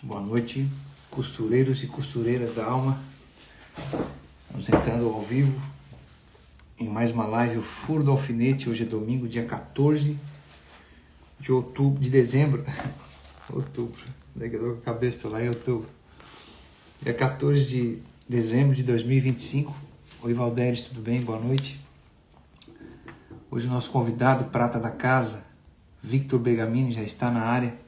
Boa noite, costureiros e costureiras da alma. Estamos entrando ao vivo em mais uma live, o Furo do Alfinete. Hoje é domingo, dia 14 de dezembro. Outubro, daqui a pouco a cabeça, estou lá em outubro. Dia 14 de dezembro de 2025. Oi, Valdéres, tudo bem? Boa noite. Hoje o nosso convidado, prata da casa, Victor Bergamini, já está na área.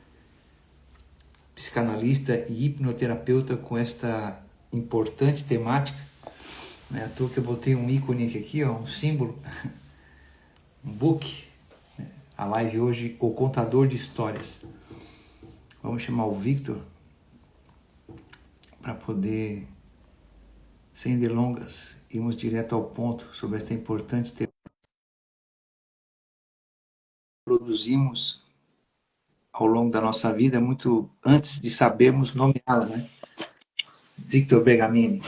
Psicanalista e hipnoterapeuta com esta importante temática. Não é à toa que eu botei um ícone aqui, ó, um símbolo, um book. A live hoje, o contador de histórias. Vamos chamar o Victor para poder, sem delongas, irmos direto ao ponto sobre esta importante temática. Produzimos ao longo da nossa vida, muito antes de sabermos nomeá-la, né? Victor Bergamini.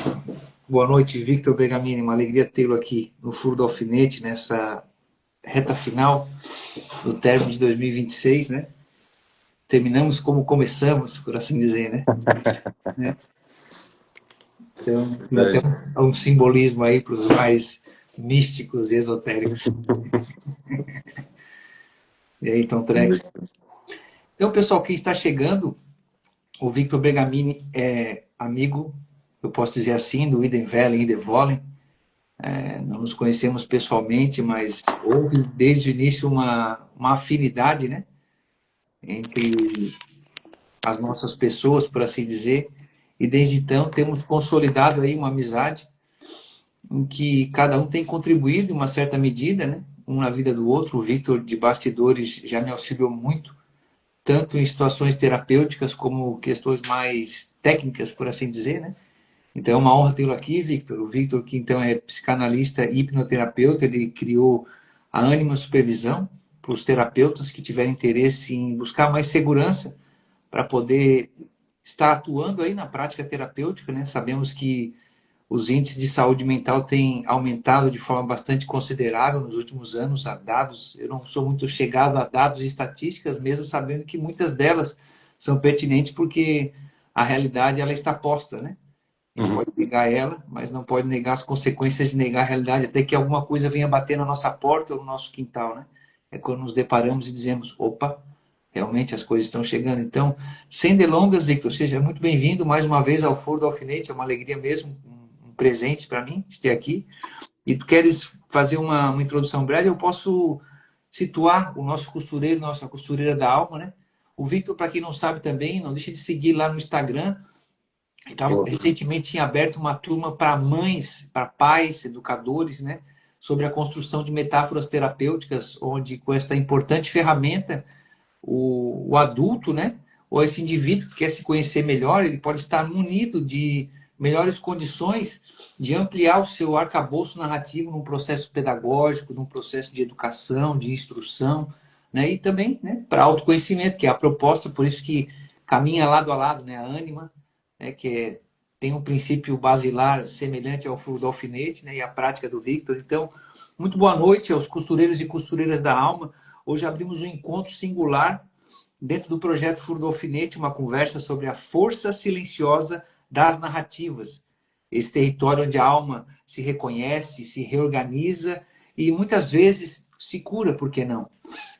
Boa noite, Victor Bergamini. Uma alegria tê-lo aqui no Furo do Alfinete, nessa reta final do término de 2026, né? Terminamos como começamos, por assim dizer, né? Então, tem até um simbolismo aí para os mais místicos e esotéricos. E aí, Tom Trex? Então, pessoal, quem está chegando, o Victor Bergamini é amigo, eu posso dizer assim, do Iden Velen e de Volen. Não nos conhecemos pessoalmente, mas houve desde o início uma afinidade, né, entre as nossas pessoas, por assim dizer, e desde então temos consolidado aí uma amizade em que cada um tem contribuído em uma certa medida, né, um na vida do outro. O Victor, de bastidores, já me auxiliou muito, tanto em situações terapêuticas como questões mais técnicas, por assim dizer, né. Então é uma honra tê-lo aqui, Victor. O Victor, que então é psicanalista e hipnoterapeuta, ele criou a Ânima Supervisão para os terapeutas que tiverem interesse em buscar mais segurança para poder estar atuando aí na prática terapêutica, né? Sabemos que os índices de saúde mental têm aumentado de forma bastante considerável nos últimos anos. Há dados, eu não sou muito chegado a dados e estatísticas, mesmo sabendo que muitas delas são pertinentes porque a realidade ela está posta, né? A gente pode negar ela, mas não pode negar as consequências de negar a realidade, até que alguma coisa venha bater na nossa porta ou no nosso quintal, né? É quando nos deparamos e dizemos, opa, realmente as coisas estão chegando. Então, sem delongas, Victor, seja muito bem-vindo mais uma vez ao Furo do Alfinete. É uma alegria mesmo, um presente para mim ter aqui. E tu queres fazer uma introdução breve? Eu posso situar o nosso costureiro, nossa costureira da alma, né? O Victor, para quem não sabe também, não deixe de seguir lá no Instagram. Então, recentemente tinha aberto uma turma para mães, para pais, educadores, né, sobre a construção de metáforas terapêuticas, onde com esta importante ferramenta, o adulto, né, ou esse indivíduo que quer se conhecer melhor, ele pode estar munido de melhores condições de ampliar o seu arcabouço narrativo num processo pedagógico, num processo de educação, de instrução, né, e também, né, para autoconhecimento, que é a proposta, por isso que caminha lado a lado, né, a Ânima, né, tem um princípio basilar semelhante ao furo do alfinete, né, e a prática do Victor. Então, muito boa noite aos costureiros e costureiras da alma. Hoje abrimos um encontro singular dentro do projeto Furo do Alfinete, uma conversa sobre a força silenciosa das narrativas. Esse território onde a alma se reconhece, se reorganiza e muitas vezes se cura, por que não?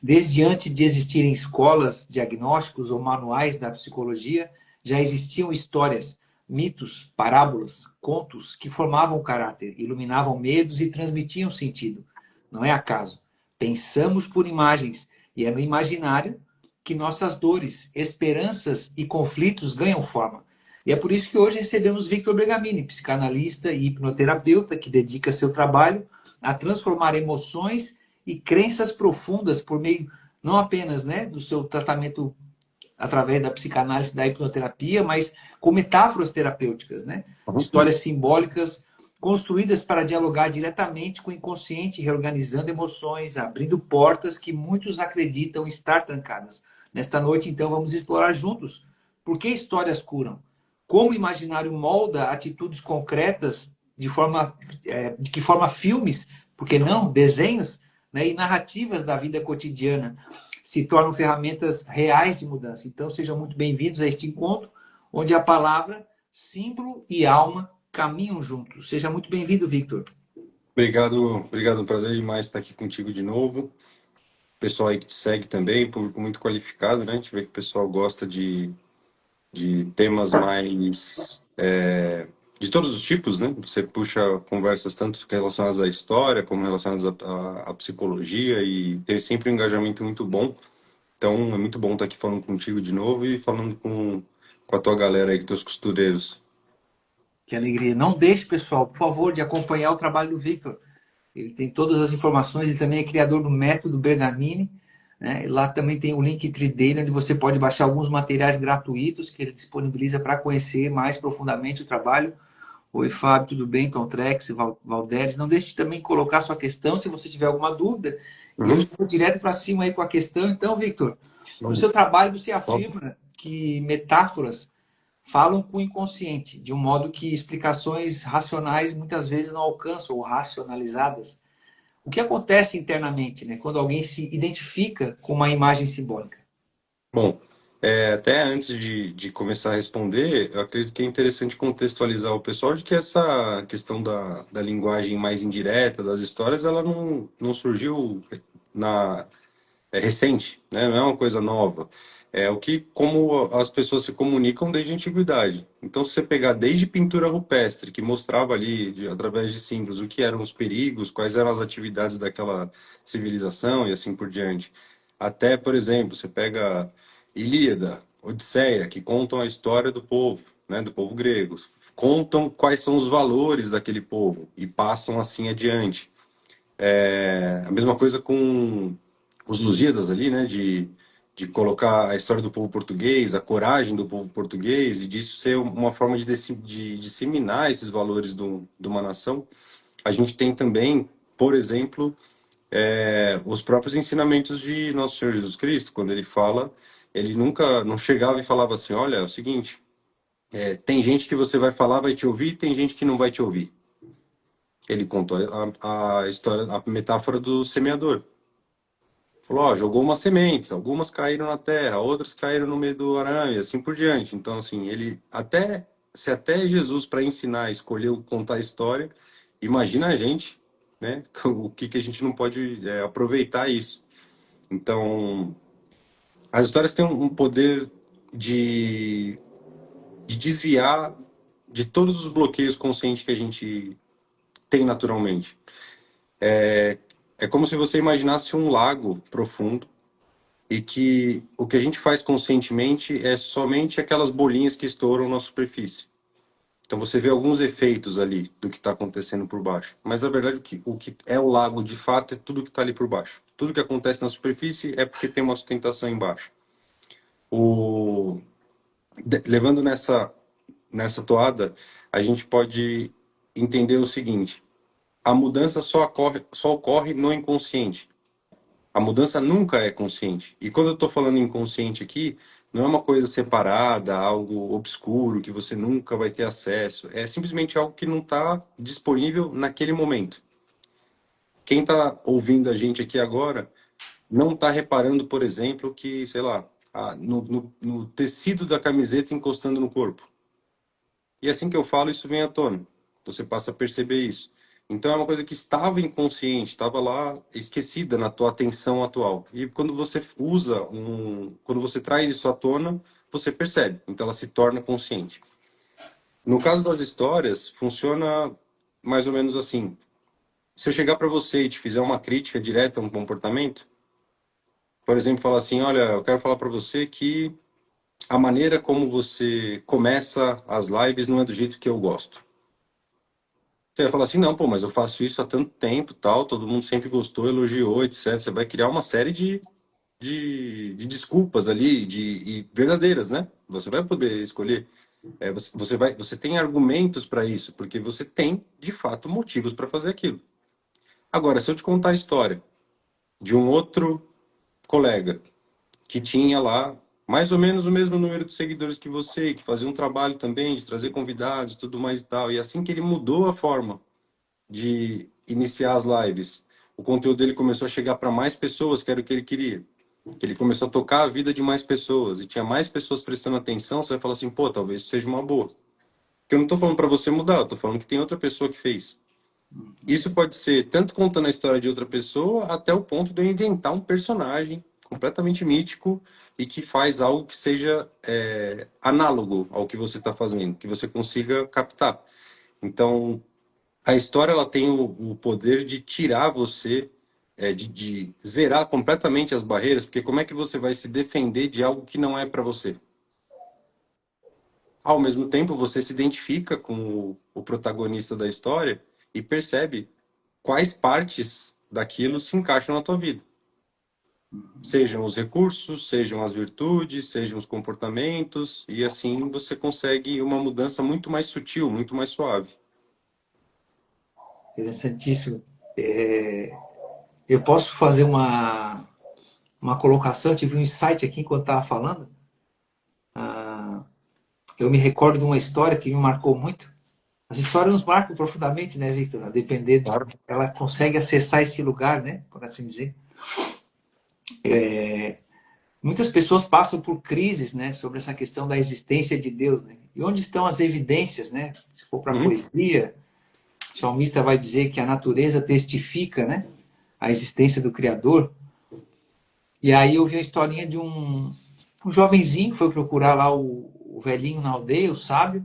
Desde antes de existirem escolas, diagnósticos ou manuais da psicologia, já existiam histórias, mitos, parábolas, contos que formavam caráter, iluminavam medos e transmitiam sentido. Não é acaso. Pensamos por imagens e é no imaginário que nossas dores, esperanças e conflitos ganham forma. E é por isso que hoje recebemos Victor Bergamini, psicanalista e hipnoterapeuta, que dedica seu trabalho a transformar emoções e crenças profundas por meio não apenas, né, do seu tratamento através da psicanálise, da hipnoterapia, mas com metáforas terapêuticas, né? Histórias simbólicas construídas para dialogar diretamente com o inconsciente, reorganizando emoções, abrindo portas que muitos acreditam estar trancadas. Nesta noite, então, vamos explorar juntos por que histórias curam, como o imaginário molda atitudes concretas de que forma filmes, por que não desenhos, né, e narrativas da vida cotidiana se tornam ferramentas reais de mudança. Então, sejam muito bem-vindos a este encontro, onde a palavra, símbolo e alma caminham juntos. Seja muito bem-vindo, Victor. Obrigado, obrigado. Um prazer demais estar aqui contigo de novo. Pessoal aí que te segue também, público muito qualificado, né? A gente vê que o pessoal gosta de temas mais de todos os tipos, né? Você puxa conversas tanto relacionadas à história como relacionadas à psicologia e tem sempre um engajamento muito bom. Então é muito bom estar aqui falando contigo de novo e falando com a tua galera aí, com teus costureiros. Que alegria. Não deixe, pessoal, por favor, de acompanhar o trabalho do Victor. Ele tem todas as informações, ele também é criador do método Bergamini, né? E lá também tem o Linktree dele, onde você pode baixar alguns materiais gratuitos que ele disponibiliza para conhecer mais profundamente o trabalho. Oi, Fábio, tudo bem? Tom Trex, Valderes. Não deixe de também colocar sua questão se você tiver alguma dúvida. E eu Uhum. já vou direto para cima aí com a questão. Então, Victor, no Vamos. seu trabalho você Top. afirma que metáforas falam com o inconsciente, de um modo que explicações racionais muitas vezes não alcançam ou racionalizadas. O que acontece internamente, né, quando alguém se identifica com uma imagem simbólica? Bom, até antes de começar a responder, eu acredito que é interessante contextualizar o pessoal de que essa questão da linguagem mais indireta, das histórias, ela não surgiu na, recente, né? Não é uma coisa nova. É o que, como as pessoas se comunicam desde a antiguidade. Então, se você pegar desde pintura rupestre, que mostrava ali, através de símbolos, o que eram os perigos, quais eram as atividades daquela civilização e assim por diante, até, por exemplo, você pega Ilíada, Odisseia, que contam a história do povo, né, do povo grego, contam quais são os valores daquele povo e passam assim adiante. A mesma coisa com os Lusíadas ali, né, de colocar a história do povo português, a coragem do povo português, e disso ser uma forma de disseminar esses valores de uma nação. A gente tem também, por exemplo, os próprios ensinamentos de Nosso Senhor Jesus Cristo, quando ele fala, ele nunca não chegava e falava assim, olha, é o seguinte, tem gente que você vai falar, vai te ouvir, tem gente que não vai te ouvir. Ele contou a história, a metáfora do semeador. Falou, ó, jogou umas sementes, algumas caíram na terra, outras caíram no meio do arame, e assim por diante. Então, assim, ele até, se até Jesus para ensinar escolheu contar a história, imagina a gente, né? O que a gente não pode aproveitar isso. Então, as histórias têm um poder de, de desviar de todos os bloqueios conscientes que a gente tem naturalmente. É como se você imaginasse um lago profundo e que o que a gente faz conscientemente é somente aquelas bolinhas que estouram na superfície. Então você vê alguns efeitos ali do que está acontecendo por baixo. Mas na verdade o que é o lago de fato é tudo que está ali por baixo. Tudo que acontece na superfície é porque tem uma sustentação embaixo. O... Levando nessa toada, a gente pode entender o seguinte: a mudança só ocorre no inconsciente. A mudança nunca é consciente. E quando eu estou falando inconsciente aqui, não é uma coisa separada, algo obscuro que você nunca vai ter acesso. É simplesmente algo que não está disponível naquele momento. Quem está ouvindo a gente aqui agora não está reparando, por exemplo, que, sei lá, no tecido da camiseta encostando no corpo. E assim que eu falo, isso vem à tona. Você passa a perceber isso. Então é uma coisa que estava inconsciente, estava lá esquecida na tua atenção atual. E quando você quando você traz isso à tona, você percebe. Então ela se torna consciente. No caso das histórias, funciona mais ou menos assim. Se eu chegar para você e te fizer uma crítica direta a um comportamento, por exemplo, falar assim, olha, eu quero falar para você que a maneira como você começa as lives não é do jeito que eu gosto. Você vai falar assim, não, pô, mas eu faço isso há tanto tempo, tal, todo mundo sempre gostou, elogiou, etc. Você vai criar uma série de desculpas ali, e verdadeiras, né? Você vai poder escolher. Você tem argumentos para isso, porque você tem, de fato, motivos para fazer aquilo. Agora, se eu te contar a história de um outro colega que tinha lá mais ou menos o mesmo número de seguidores que você, que fazia um trabalho também de trazer convidados, tudo mais e tal, e assim que ele mudou a forma de iniciar as lives, o conteúdo dele começou a chegar para mais pessoas, que era o que ele queria. que ele começou a tocar a vida de mais pessoas e tinha mais pessoas prestando atenção, você vai falar assim, pô, talvez isso seja uma boa. Porque eu não tô falando para você mudar, eu tô falando que tem outra pessoa que fez. Isso pode ser tanto contando a história de outra pessoa, até o ponto de eu inventar um personagem completamente mítico e que faz algo que seja análogo ao que você está fazendo, que você consiga captar. Então, a história ela tem o poder de tirar você, de zerar completamente as barreiras, porque como é que você vai se defender de algo que não é para você? Ao mesmo tempo, você se identifica com o protagonista da história e percebe quais partes daquilo se encaixam na tua vida. Sejam os recursos, sejam as virtudes, sejam os comportamentos, e assim você consegue uma mudança muito mais sutil, muito mais suave. Interessantíssimo. Eu posso fazer uma colocação, eu tive um insight aqui enquanto estava falando. Eu me recordo de uma história que me marcou muito. As histórias nos marcam profundamente, né, Victor? A depender de Claro. ela consegue acessar esse lugar, né, por assim dizer. Muitas pessoas passam por crises, né, sobre essa questão da existência de Deus, né? E onde estão as evidências, né? Se for para a Uhum. poesia, o salmista vai dizer que a natureza testifica, né, a existência do Criador. E aí eu vi a historinha de um jovenzinho que foi procurar lá o velhinho na aldeia, o sábio,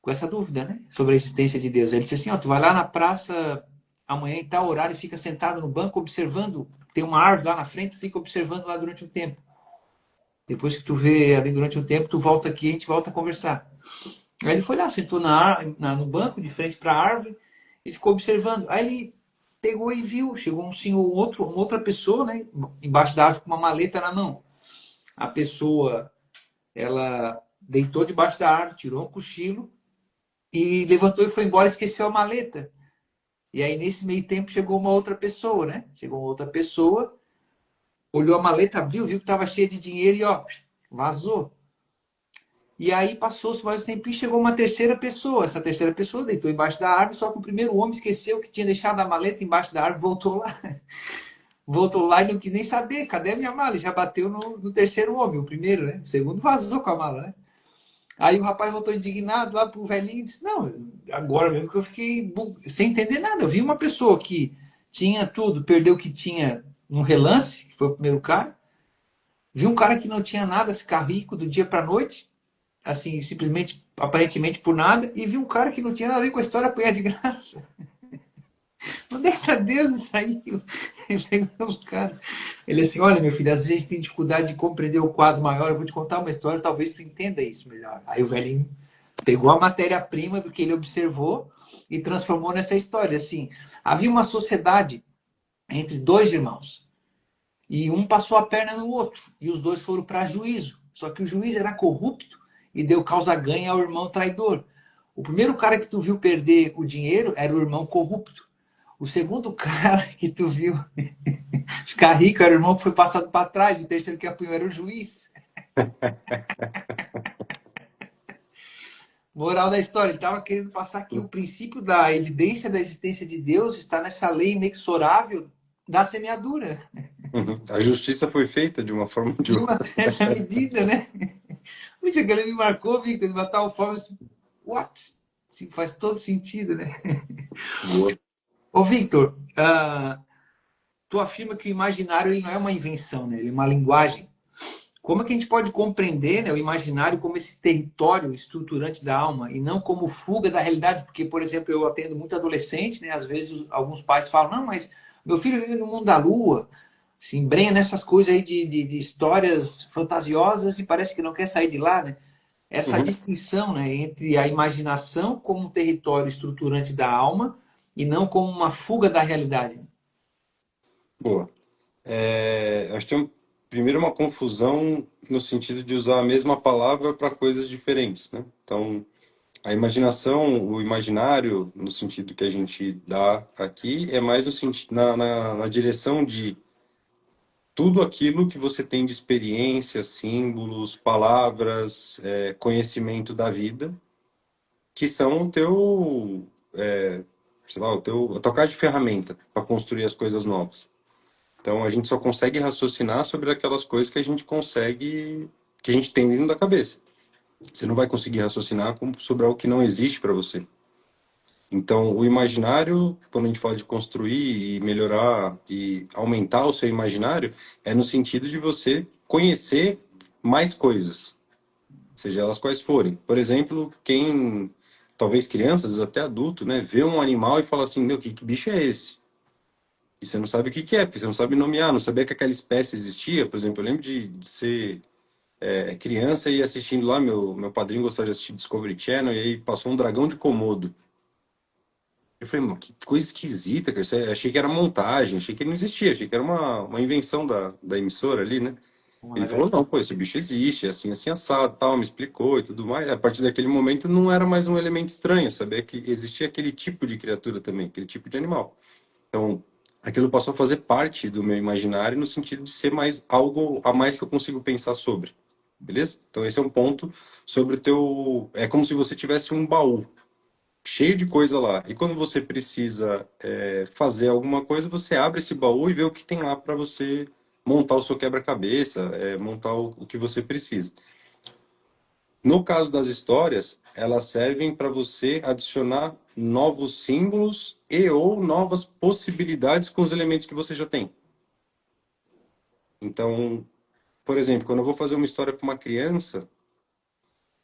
com essa dúvida, né? Sobre a existência de Deus. Ele disse assim, ó, tu vai lá na praça amanhã em tal horário e fica sentado no banco observando, tem uma árvore lá na frente, fica observando lá durante um tempo. Depois que tu vê ali durante um tempo, tu volta aqui e a gente volta a conversar. Aí ele foi lá, sentou no banco, de frente para a árvore, e ficou observando. Aí ele pegou e viu, chegou um senhor, uma outra pessoa, né? Embaixo da árvore com uma maleta na mão. A pessoa, ela deitou debaixo da árvore, tirou um cochilo e levantou e foi embora, esqueceu a maleta. E aí, nesse meio tempo, chegou uma outra pessoa, né? Chegou uma outra pessoa, olhou a maleta, abriu, viu que estava cheia de dinheiro e, ó, vazou. E aí, passou-se mais um tempinho, chegou uma terceira pessoa. Essa terceira pessoa deitou embaixo da árvore, só que o primeiro homem esqueceu que tinha deixado a maleta embaixo da árvore, voltou lá. Voltou lá e não quis nem saber, cadê a minha mala? Ele já bateu no terceiro homem, o primeiro, né? O segundo vazou com a mala, né? Aí o rapaz voltou indignado lá pro velhinho e disse: Não, agora mesmo que eu fiquei sem entender nada. Eu vi uma pessoa que tinha tudo, perdeu o que tinha num relance, que foi o primeiro cara. Vi um cara que não tinha nada ficar rico do dia para noite, assim, simplesmente, aparentemente por nada. E vi um cara que não tinha nada a ver com a história apanhar de graça. Onde é que tá Deus nisso aí? Ele pegou o cara. Ele assim: Olha, meu filho, às vezes a gente tem dificuldade de compreender o quadro maior. Eu vou te contar uma história, talvez tu entenda isso melhor. Aí o velhinho pegou a matéria-prima do que ele observou e transformou nessa história. Assim, havia uma sociedade entre dois irmãos e um passou a perna no outro e os dois foram para juízo. Só que o juiz era corrupto e deu causa-ganha ao irmão traidor. O primeiro cara que tu viu perder o dinheiro era o irmão corrupto. O segundo cara que tu viu ficar rico era o irmão que foi passado para trás. O terceiro que apanhou era o juiz. Moral da história, ele estava querendo passar que o princípio da evidência da existência de Deus está nessa lei inexorável da semeadura, Uhum. A justiça foi feita de uma forma ou de de uma outra. certa medida, né? Puxa, aquele me marcou, Victor, de uma tal forma. What? Sim, faz todo sentido, né? Boa. Ô, Victor, tu afirma que o imaginário ele não é uma invenção, né? Ele é uma linguagem. Como é que a gente pode compreender, né, o imaginário como esse território estruturante da alma e não como fuga da realidade? Porque, por exemplo, eu atendo muito adolescente, né? Às vezes alguns pais falam: Não, mas meu filho vive no mundo da lua, se embrenha nessas coisas aí de histórias fantasiosas e parece que não quer sair de lá, né? Essa Uhum. distinção, né, entre a imaginação como um território estruturante da alma e não como uma fuga da realidade. Boa. Acho que tem primeiro uma confusão no sentido de usar a mesma palavra para coisas diferentes, né? Então, a imaginação, o imaginário, no sentido que a gente dá aqui, é mais no sentido, na direção de tudo aquilo que você tem de experiência, símbolos, palavras, conhecimento da vida, que são o sei lá, a tua caixa de ferramenta para construir as coisas novas. Então a gente só consegue raciocinar sobre aquelas coisas que a gente consegue, que a gente tem dentro da cabeça. Você não vai conseguir raciocinar sobre algo que não existe para você. Então, o imaginário, quando a gente fala de construir e melhorar e aumentar o seu imaginário, é no sentido de você conhecer mais coisas, seja elas quais forem. Por exemplo, quem, talvez crianças, até adulto, né, vê um animal e fala assim, meu, que bicho é esse? E você não sabe o que que é, porque você não sabe nomear, não sabia que aquela espécie existia. Por exemplo, eu lembro de ser criança e assistindo lá, meu padrinho gostava de assistir Discovery Channel, e aí passou um dragão de Komodo. Eu falei, mano, que coisa esquisita, cara. Achei que era montagem, achei que ele não existia, achei que era uma invenção da emissora ali, né? Não Ele é falou, verdade. não, pô, esse bicho existe, é assim, assado, tal, me explicou e tudo mais. A partir daquele momento não era mais um elemento estranho, saber que existia aquele tipo de criatura também, aquele tipo de animal. Então, aquilo passou a fazer parte do meu imaginário no sentido de ser mais algo a mais que eu consigo pensar sobre. Beleza? Então, esse é um ponto sobre o teu. É como se você tivesse um baú cheio de coisa lá. E quando você precisa fazer alguma coisa, você abre esse baú e vê o que tem lá para você montar o seu quebra-cabeça, montar o que você precisa. No caso das histórias, elas servem para você adicionar novos símbolos e ou novas possibilidades com os elementos que você já tem. Então, por exemplo, quando eu vou fazer uma história para uma criança,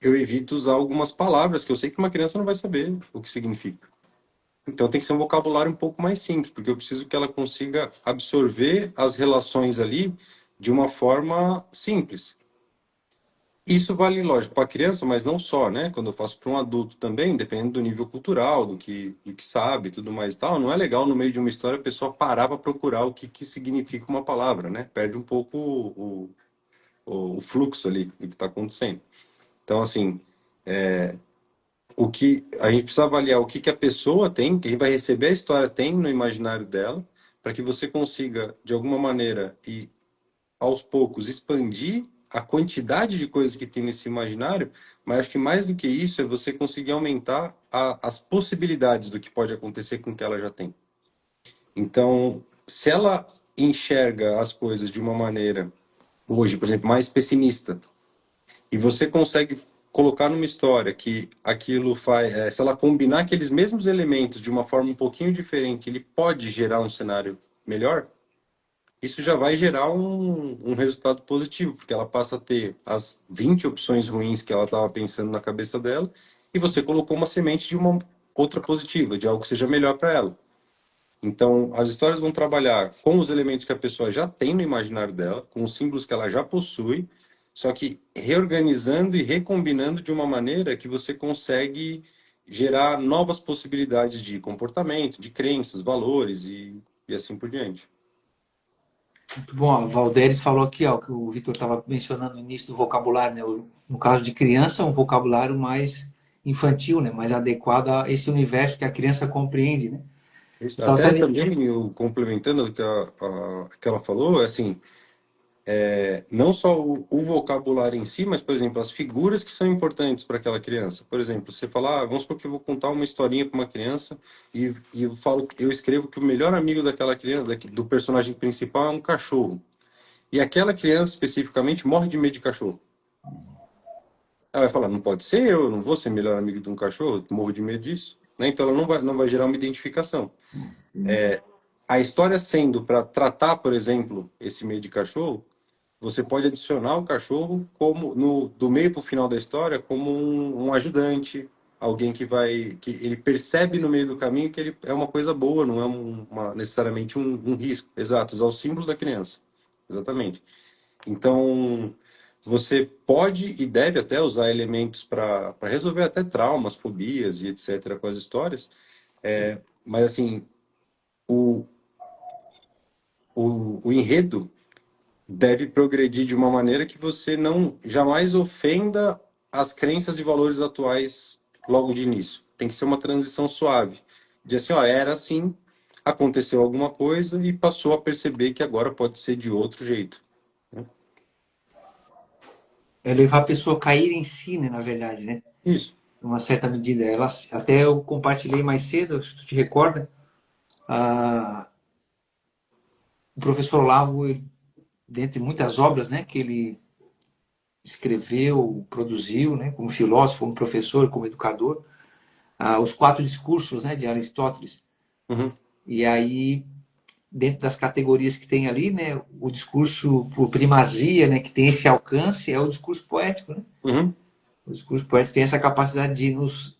eu evito usar algumas palavras que eu sei que uma criança não vai saber o que significa. Então tem que ser um vocabulário um pouco mais simples, porque eu preciso que ela consiga absorver as relações ali de uma forma simples. Isso vale, lógico, para a criança, mas não só, né? Quando eu faço para um adulto também, dependendo do nível cultural, do que sabe, e tudo mais e tal, não é legal no meio de uma história a pessoa parar para procurar o que significa uma palavra, né? Perde um pouco o fluxo ali do que está acontecendo. Então, assim, o que a gente precisa avaliar o que a pessoa tem, quem vai receber a história tem no imaginário dela, para que você consiga, de alguma maneira, e aos poucos expandir a quantidade de coisas que tem nesse imaginário, mas acho que mais do que isso é você conseguir aumentar as possibilidades do que pode acontecer com o que ela já tem. Então, se ela enxerga as coisas de uma maneira, hoje, por exemplo, mais pessimista, e você consegue colocar numa história que aquilo faz, se ela combinar aqueles mesmos elementos de uma forma um pouquinho diferente, ele pode gerar um cenário melhor, isso já vai gerar um resultado positivo, porque ela passa a ter as 20 opções ruins que ela estava pensando na cabeça dela, e você colocou uma semente de uma outra positiva, de algo que seja melhor para ela. Então, as histórias vão trabalhar com os elementos que a pessoa já tem no imaginário dela, com os símbolos que ela já possui, só que reorganizando e recombinando de uma maneira que você consegue gerar novas possibilidades de comportamento, de crenças, valores e assim por diante. Muito bom. A Valderes falou aqui, ó, que o Vitor estava mencionando no início do vocabulário, né? No caso de criança, um vocabulário mais infantil, né? Mais adequado a esse universo que a criança compreende, né? Isso. Eu estava Até até... também, eu complementando o que, que ela falou, é assim, não só o vocabulário em si, mas, por exemplo, as figuras que são importantes para aquela criança. Por exemplo, você fala, vamos supor que eu vou contar uma historinha para uma criança e eu falo, eu escrevo que o melhor amigo daquela criança, do personagem principal, é um cachorro. E aquela criança especificamente morre de medo de cachorro. Ela vai falar, não pode ser eu não vou ser melhor amigo de um cachorro, eu morro de medo disso. Né? Então ela não vai gerar uma identificação. A história sendo para tratar, por exemplo, esse meio de cachorro, você pode adicionar o cachorro como do meio para o final da história como um ajudante, alguém que ele percebe no meio do caminho que ele é uma coisa boa, não é necessariamente um risco. Exato, usar o símbolo da criança. Exatamente. Então, você pode e deve até usar elementos para resolver até traumas, fobias e etc. com as histórias. Mas, assim, o, o enredo deve progredir de uma maneira que você não jamais ofenda as crenças e valores atuais logo de início. Tem que ser uma transição suave. De assim, ó, era assim, aconteceu alguma coisa e passou a perceber que agora pode ser de outro jeito. É levar a pessoa a cair em si, né? Na verdade, né? Isso. Em uma certa medida. Ela, até eu compartilhei mais cedo, se tu te recorda, a, professor Olavo, dentre muitas obras, né, que ele escreveu, produziu, né, como filósofo, como professor, como educador, os 4 discursos, né, de Aristóteles. Uhum. E aí, dentro das categorias que tem ali, né, o discurso por primazia, né, que tem esse alcance, é o discurso poético, né? Uhum. O discurso poético tem essa capacidade de nos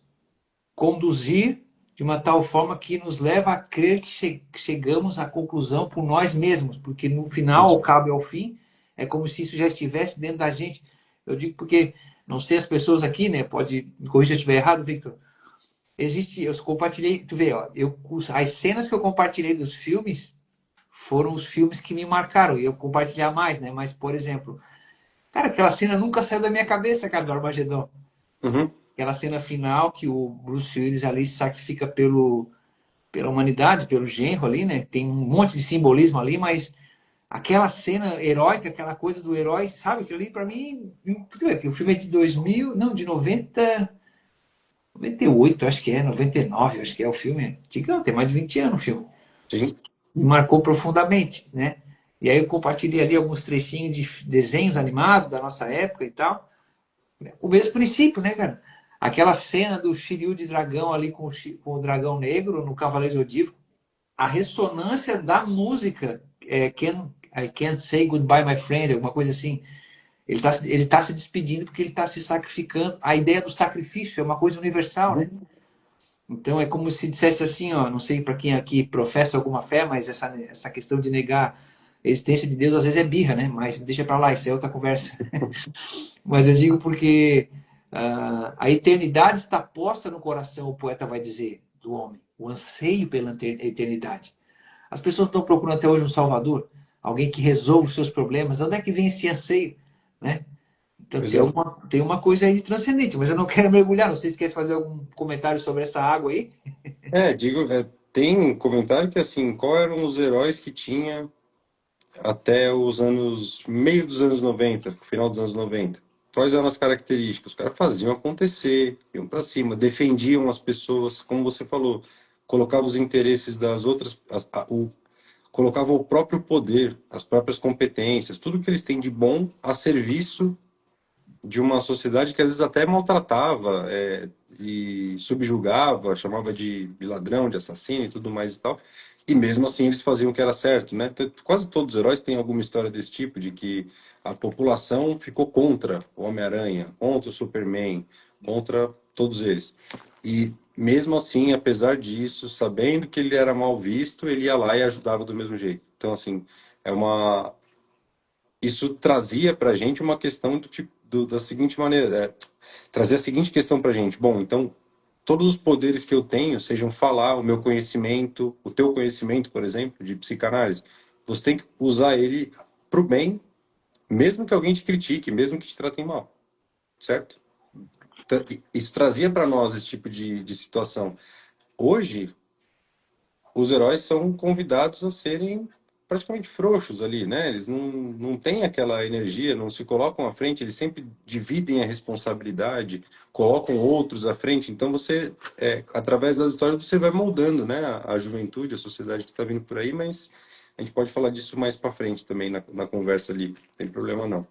conduzir de uma tal forma que nos leva a crer que chegamos à conclusão por nós mesmos, porque no final, ao cabo e ao fim, é como se isso já estivesse dentro da gente. Eu digo porque, não sei as pessoas aqui, né, pode me corrigir se eu estiver errado, Victor, existe, eu compartilhei, tu vê, ó, as cenas que eu compartilhei dos filmes foram os filmes que me marcaram, e eu compartilhar mais, né, mas, por exemplo, cara, aquela cena nunca saiu da minha cabeça, cara, do Armagedon. Uhum. Aquela cena final que o Bruce Willis ali se sacrifica pela humanidade, pelo genro ali, né? Tem um monte de simbolismo ali, mas aquela cena heróica, aquela coisa do herói, sabe? Aquilo ali, pra mim, o filme é de 2000, não, de 98, acho que é, 99, acho que é o filme. Antigão, tem mais de 20 anos o filme. Sim. Me marcou profundamente, né? E aí eu compartilhei ali alguns trechinhos de desenhos animados da nossa época e tal. O mesmo princípio, né, cara? Aquela cena do Shiryu de dragão ali com o dragão negro no Cavaleiro Zodíaco, a ressonância da música, I Can't Say Goodbye, My Friend, alguma coisa assim. Ele tá se despedindo porque ele está se sacrificando. A ideia do sacrifício é uma coisa universal, né? Então é como se dissesse assim, ó, não sei para quem aqui professa alguma fé, mas essa questão de negar a existência de Deus às vezes é birra, né? Mas deixa para lá, isso é outra conversa. Mas eu digo porque a eternidade está posta no coração, o poeta vai dizer, do homem. O anseio pela eternidade. As pessoas estão procurando até hoje um salvador, alguém que resolva os seus problemas. De onde é que vem esse anseio? Né? Então Pois é. tem uma coisa aí de transcendente, mas eu não quero mergulhar. Não sei se quer fazer algum comentário sobre essa água aí. Tem um comentário que assim, qual eram os heróis que tinha até os anos, meio dos anos 90, final dos anos 90? Quais eram as características? Os caras faziam acontecer, iam pra cima, defendiam as pessoas, como você falou, colocavam os interesses das outras, colocavam o próprio poder, as próprias competências, tudo que eles têm de bom a serviço de uma sociedade que às vezes até maltratava, e subjugava, chamava de ladrão, de assassino e tudo mais e tal. E mesmo assim eles faziam o que era certo, né? Quase todos os heróis têm alguma história desse tipo, de que a população ficou contra o Homem-Aranha, contra o Superman, contra todos eles. E mesmo assim, apesar disso, sabendo que ele era mal visto, ele ia lá e ajudava do mesmo jeito. Então, assim, é uma, isso trazia para a gente uma questão do tipo, da seguinte maneira, trazia a seguinte questão para a gente. Bom, então, todos os poderes que eu tenho, sejam falar, o meu conhecimento, o teu conhecimento, por exemplo, de psicanálise, você tem que usar ele para o bem, mesmo que alguém te critique, mesmo que te tratem mal, certo? Então, isso trazia para nós esse tipo de situação. Hoje, os heróis são convidados a serem praticamente frouxos ali, né? Eles não têm aquela energia, não se colocam à frente, eles sempre dividem a responsabilidade, colocam outros à frente. Então você, através das histórias, você vai moldando, né? A juventude, a sociedade que está vindo por aí, mas a gente pode falar disso mais para frente também na conversa ali, não tem problema não.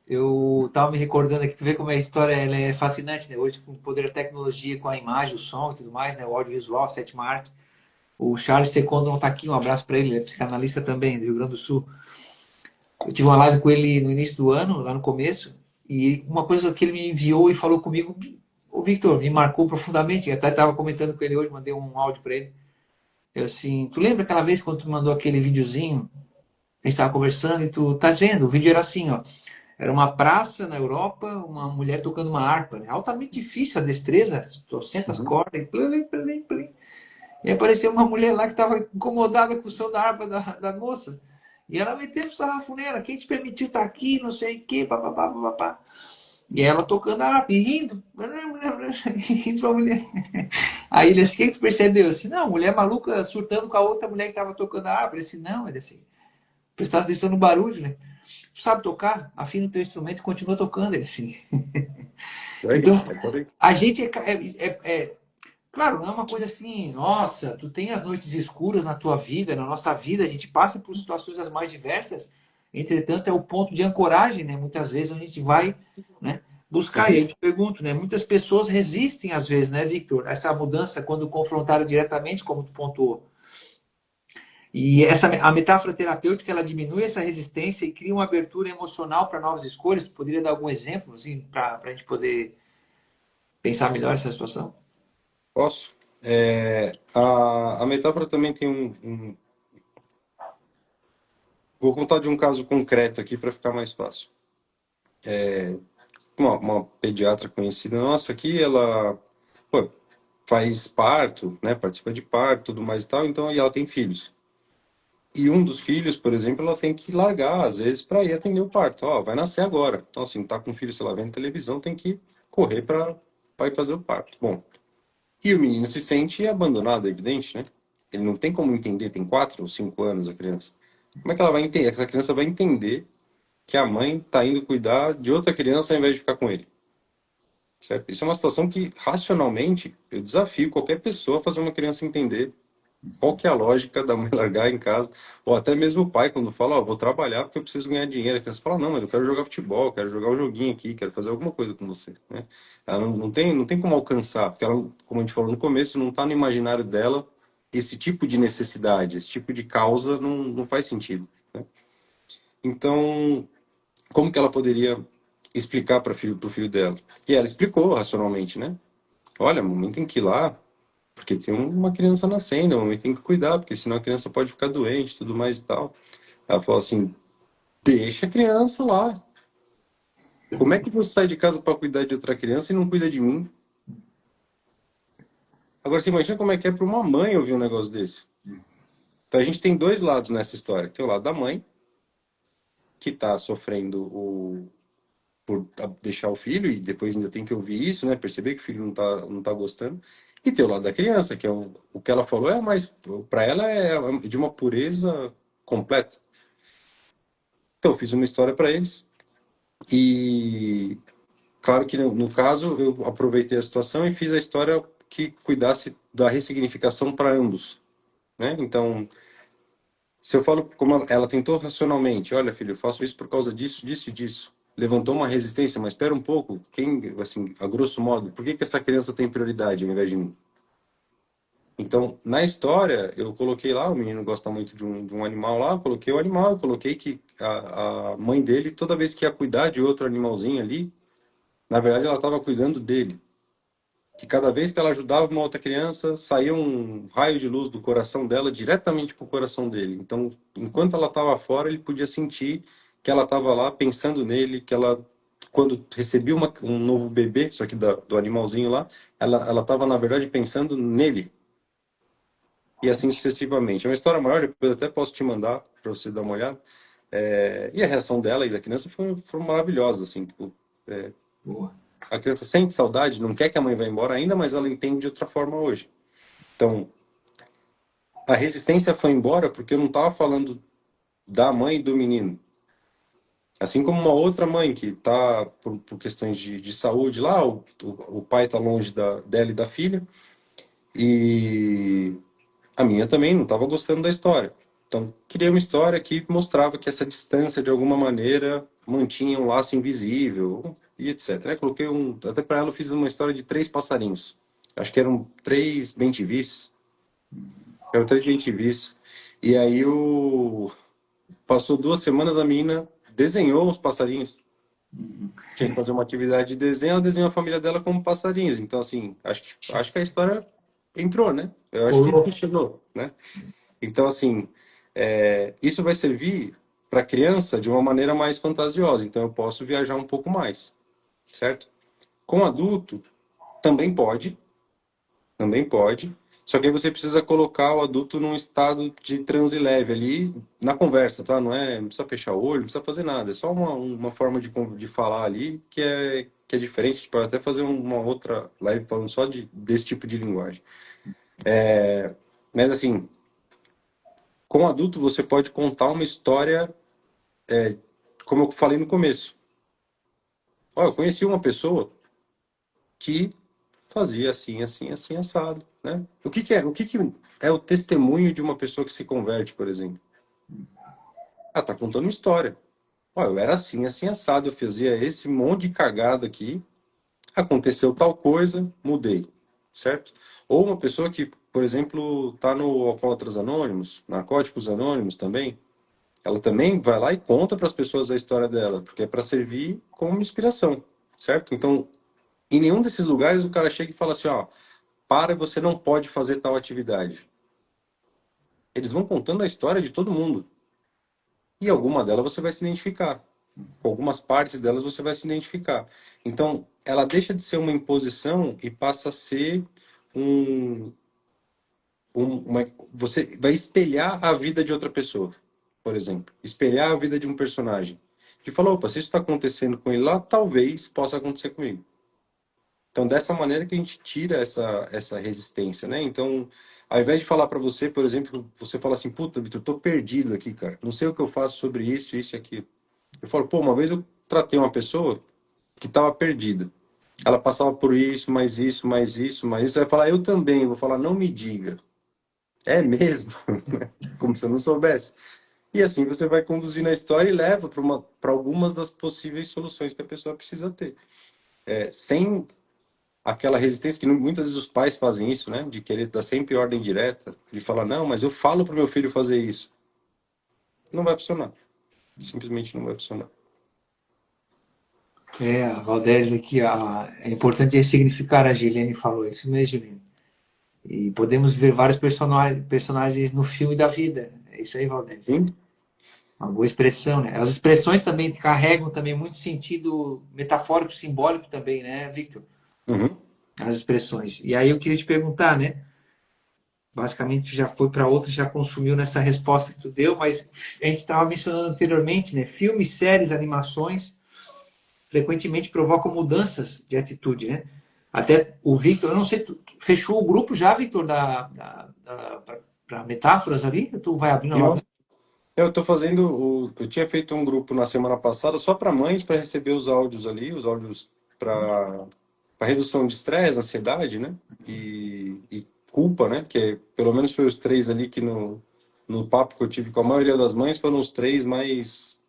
Eu estava me recordando aqui, tu vê como a história ela é fascinante, né? Hoje, com o poder da tecnologia, com a imagem, o som e tudo mais, né? O audiovisual, a sétima arte. O Charles Tecondo não está aqui, um abraço para ele, ele é psicanalista também, do Rio Grande do Sul. Eu tive uma live com ele no início do ano, lá no começo, e uma coisa que ele me enviou e falou comigo, o Victor, me marcou profundamente. Eu até estava comentando com ele hoje, mandei um áudio para ele. Eu assim, tu lembra aquela vez quando tu mandou aquele videozinho? A gente estava conversando e tu tá vendo? O vídeo era assim, ó. Era uma praça na Europa, uma mulher tocando uma harpa, né? Altamente difícil a destreza, trocentas Uhum. cordas, e plim, plim, plim. E apareceu uma mulher lá que estava incomodada com o som da harpa da moça. E ela metendo o sarrafo nela, quem te permitiu estar aqui, não sei o quê, papapá, papapá. E ela tocando a harpa e rindo, rindo pra mulher. Aí ele assim, quem que percebeu? Assim, não, mulher maluca surtando com a outra mulher que estava tocando a harpa. Ele assim, não, ele assim, prestava atenção no barulho, né? Tu sabe tocar? Afina o teu instrumento e continua tocando, ele assim. É Então, isso, é por aí. a gente Claro, não é uma coisa assim, nossa, tu tem as noites escuras na tua vida, na nossa vida, a gente passa por situações as mais diversas. Entretanto, é o ponto de ancoragem, né? Muitas vezes a gente vai, né, buscar. E aí eu te pergunto, né? Muitas pessoas resistem às vezes, né, Victor? Essa mudança quando confrontaram diretamente, como tu pontuou. E essa a metáfora terapêutica ela diminui essa resistência e cria uma abertura emocional para novas escolhas. Tu poderia dar algum exemplo, assim, para a gente poder pensar melhor essa situação? Posso? A metáfora também tem Vou contar de um caso concreto aqui para ficar mais fácil. Uma pediatra conhecida nossa aqui, ela pô, faz parto, né? Participa de parto, tudo mais e tal, então e ela tem filhos. E um dos filhos, por exemplo, ela tem que largar, às vezes, para ir atender o parto. Ó, vai nascer agora. Então, assim, tá com o filho, sei lá, vendo televisão, tem que correr para ir fazer o parto. Bom, e o menino se sente abandonado, é evidente, né? Ele não tem como entender, tem 4 ou 5 anos a criança. Como é que ela vai entender? Essa criança vai entender que a mãe está indo cuidar de outra criança ao invés de ficar com ele. Certo? Isso é uma situação que, racionalmente, eu desafio qualquer pessoa a fazer uma criança entender qual que é a lógica da mãe largar em casa, ou até mesmo o pai, quando fala, ó, vou trabalhar porque eu preciso ganhar dinheiro. A criança fala, não, mas eu quero jogar futebol, quero jogar um joguinho aqui, quero fazer alguma coisa com você, né? Ela não tem como alcançar, porque ela, como a gente falou no começo, não está no imaginário dela esse tipo de necessidade, esse tipo de causa não faz sentido, né? Então, como que ela poderia explicar para o filho dela? E ela explicou racionalmente, né? Olha, a mamãe tem que ir lá, porque tem uma criança nascendo, a mamãe tem que cuidar, porque senão a criança pode ficar doente, tudo mais e tal. Ela falou assim: deixa a criança lá. Como é que você sai de casa para cuidar de outra criança e não cuida de mim? Agora você imagina como é que é para uma mãe ouvir um negócio desse. Então a gente tem dois lados nessa história. Tem o lado da mãe, que está sofrendo por deixar o filho, e depois ainda tem que ouvir isso, né? Perceber que o filho não tá gostando. E tem o lado da criança, que é o que ela falou, mais, para ela é de uma pureza completa. Então eu fiz uma história para eles, e claro que no caso eu aproveitei a situação e fiz a história que cuidasse da ressignificação para ambos, né? Então, se eu falo como ela tentou racionalmente, olha, filho, eu faço isso por causa disso, disso e disso. Levantou uma resistência, mas espera um pouco, quem, assim, a grosso modo, por que que essa criança tem prioridade ao invés de mim? Então, na história, eu coloquei lá, o menino gosta muito de um animal lá, eu coloquei o animal, eu coloquei que a mãe dele, toda vez que ia cuidar de outro animalzinho ali, na verdade ela estava cuidando dele. Que cada vez que ela ajudava uma outra criança, saía um raio de luz do coração dela diretamente para o coração dele. Então, enquanto ela estava fora, ele podia sentir que ela estava lá pensando nele, que ela, quando recebia um novo bebê, só que do animalzinho lá, ela estava, na verdade, pensando nele. E assim sucessivamente. É uma história maior, depois eu até posso te mandar para você dar uma olhada. E a reação dela e da criança foram maravilhosas, assim, tipo, é, Boa. a criança sente saudade, não quer que a mãe vá embora ainda, mas ela entende de outra forma hoje. Então, a resistência foi embora porque eu não estava falando da mãe e do menino. Assim como uma outra mãe que está por questões de saúde lá, o pai está longe dela e da filha, e a minha também não estava gostando da história. Então, criei uma história que mostrava que essa distância, de alguma maneira, mantinha um laço invisível e etc. Aí coloquei até para ela eu fiz uma história de 3 passarinhos. Acho que eram 3 bem-te-vis. Eram 3 bem-te-vis. E aí passou 2 semanas, a menina desenhou os passarinhos. Tinha que fazer uma atividade de desenho, ela desenhou a família dela como passarinhos. Então, assim, acho que a história entrou, né? Eu acho que Colou. funcionou, né? Então, assim, isso vai servir para a criança de uma maneira mais fantasiosa. Então, eu posso viajar um pouco mais, certo? Com adulto, também pode, também pode. Só que aí você precisa colocar o adulto num estado de transe leve ali na conversa, tá? Não precisa fechar o olho, não precisa fazer nada. É só uma forma de falar ali que é diferente. A gente pode até fazer uma outra live falando só desse tipo de linguagem. Mas assim, com adulto você pode contar uma história, como eu falei no começo. Ó, eu conheci uma pessoa que fazia assim, assim, assim, assado, né? O que que é o testemunho de uma pessoa que se converte, por exemplo? Ah, tá contando uma história. Ó, eu era assim, assim, assado, eu fazia esse monte de cagada aqui, aconteceu tal coisa, mudei, certo? Ou uma pessoa que, por exemplo, tá no Alcoólatras Anônimos, Narcóticos Anônimos também, ela também vai lá e conta para as pessoas a história dela, porque é para servir como inspiração, certo? Então, em nenhum desses lugares o cara chega e fala assim, ó, para, você não pode fazer tal atividade. Eles vão contando a história de todo mundo. E alguma delas você vai se identificar. Com algumas partes delas você vai se identificar. Então, ela deixa de ser uma imposição e passa a ser um, você vai espelhar a vida de outra pessoa, por exemplo. Espelhar a vida de um personagem. Que falou, opa, se isso está acontecendo com ele lá, talvez possa acontecer comigo. Então, dessa maneira que a gente tira essa resistência, né? Então, ao invés de falar para você, por exemplo, você fala assim, puta, Vitor, eu tô perdido aqui, cara. Não sei o que eu faço sobre isso, isso e aquilo. Eu falo, pô, uma vez eu tratei uma pessoa que estava perdida. Ela passava por isso, mais isso, mais isso, mais isso. Vai falar, eu também. Eu vou falar, não me diga. É mesmo? Como se eu não soubesse. E assim você vai conduzindo a história e leva para algumas das possíveis soluções que a pessoa precisa ter. Sem aquela resistência que muitas vezes os pais fazem isso, né? De querer dar sempre ordem direta, de falar, não, mas eu falo para o meu filho fazer isso. Não vai funcionar. Simplesmente não vai funcionar. A Valdez aqui, é importante ressignificar, a Gilene falou isso mesmo, Gilene. E podemos ver vários personagens no filme da vida. É isso aí, Valdez. Sim? Uma boa expressão, né? As expressões também carregam também muito sentido metafórico, simbólico também, né, Victor? Uhum. As expressões. E aí eu queria te perguntar, né? Basicamente já foi para outra, já consumiu nessa resposta que tu deu, mas a gente estava mencionando anteriormente, né? Filmes, séries, animações frequentemente provocam mudanças de atitude, né? Até o Victor, eu não sei, tu fechou o grupo já, Victor, para metáforas ali? Tu vai abrindo Não. novamente? Eu tô eu tinha feito um grupo na semana passada só para mães, para receber os áudios ali, os áudios para redução de estresse, ansiedade, né? E culpa, né? Pelo menos foi os três ali que no papo que eu tive com a maioria das mães foram os três mais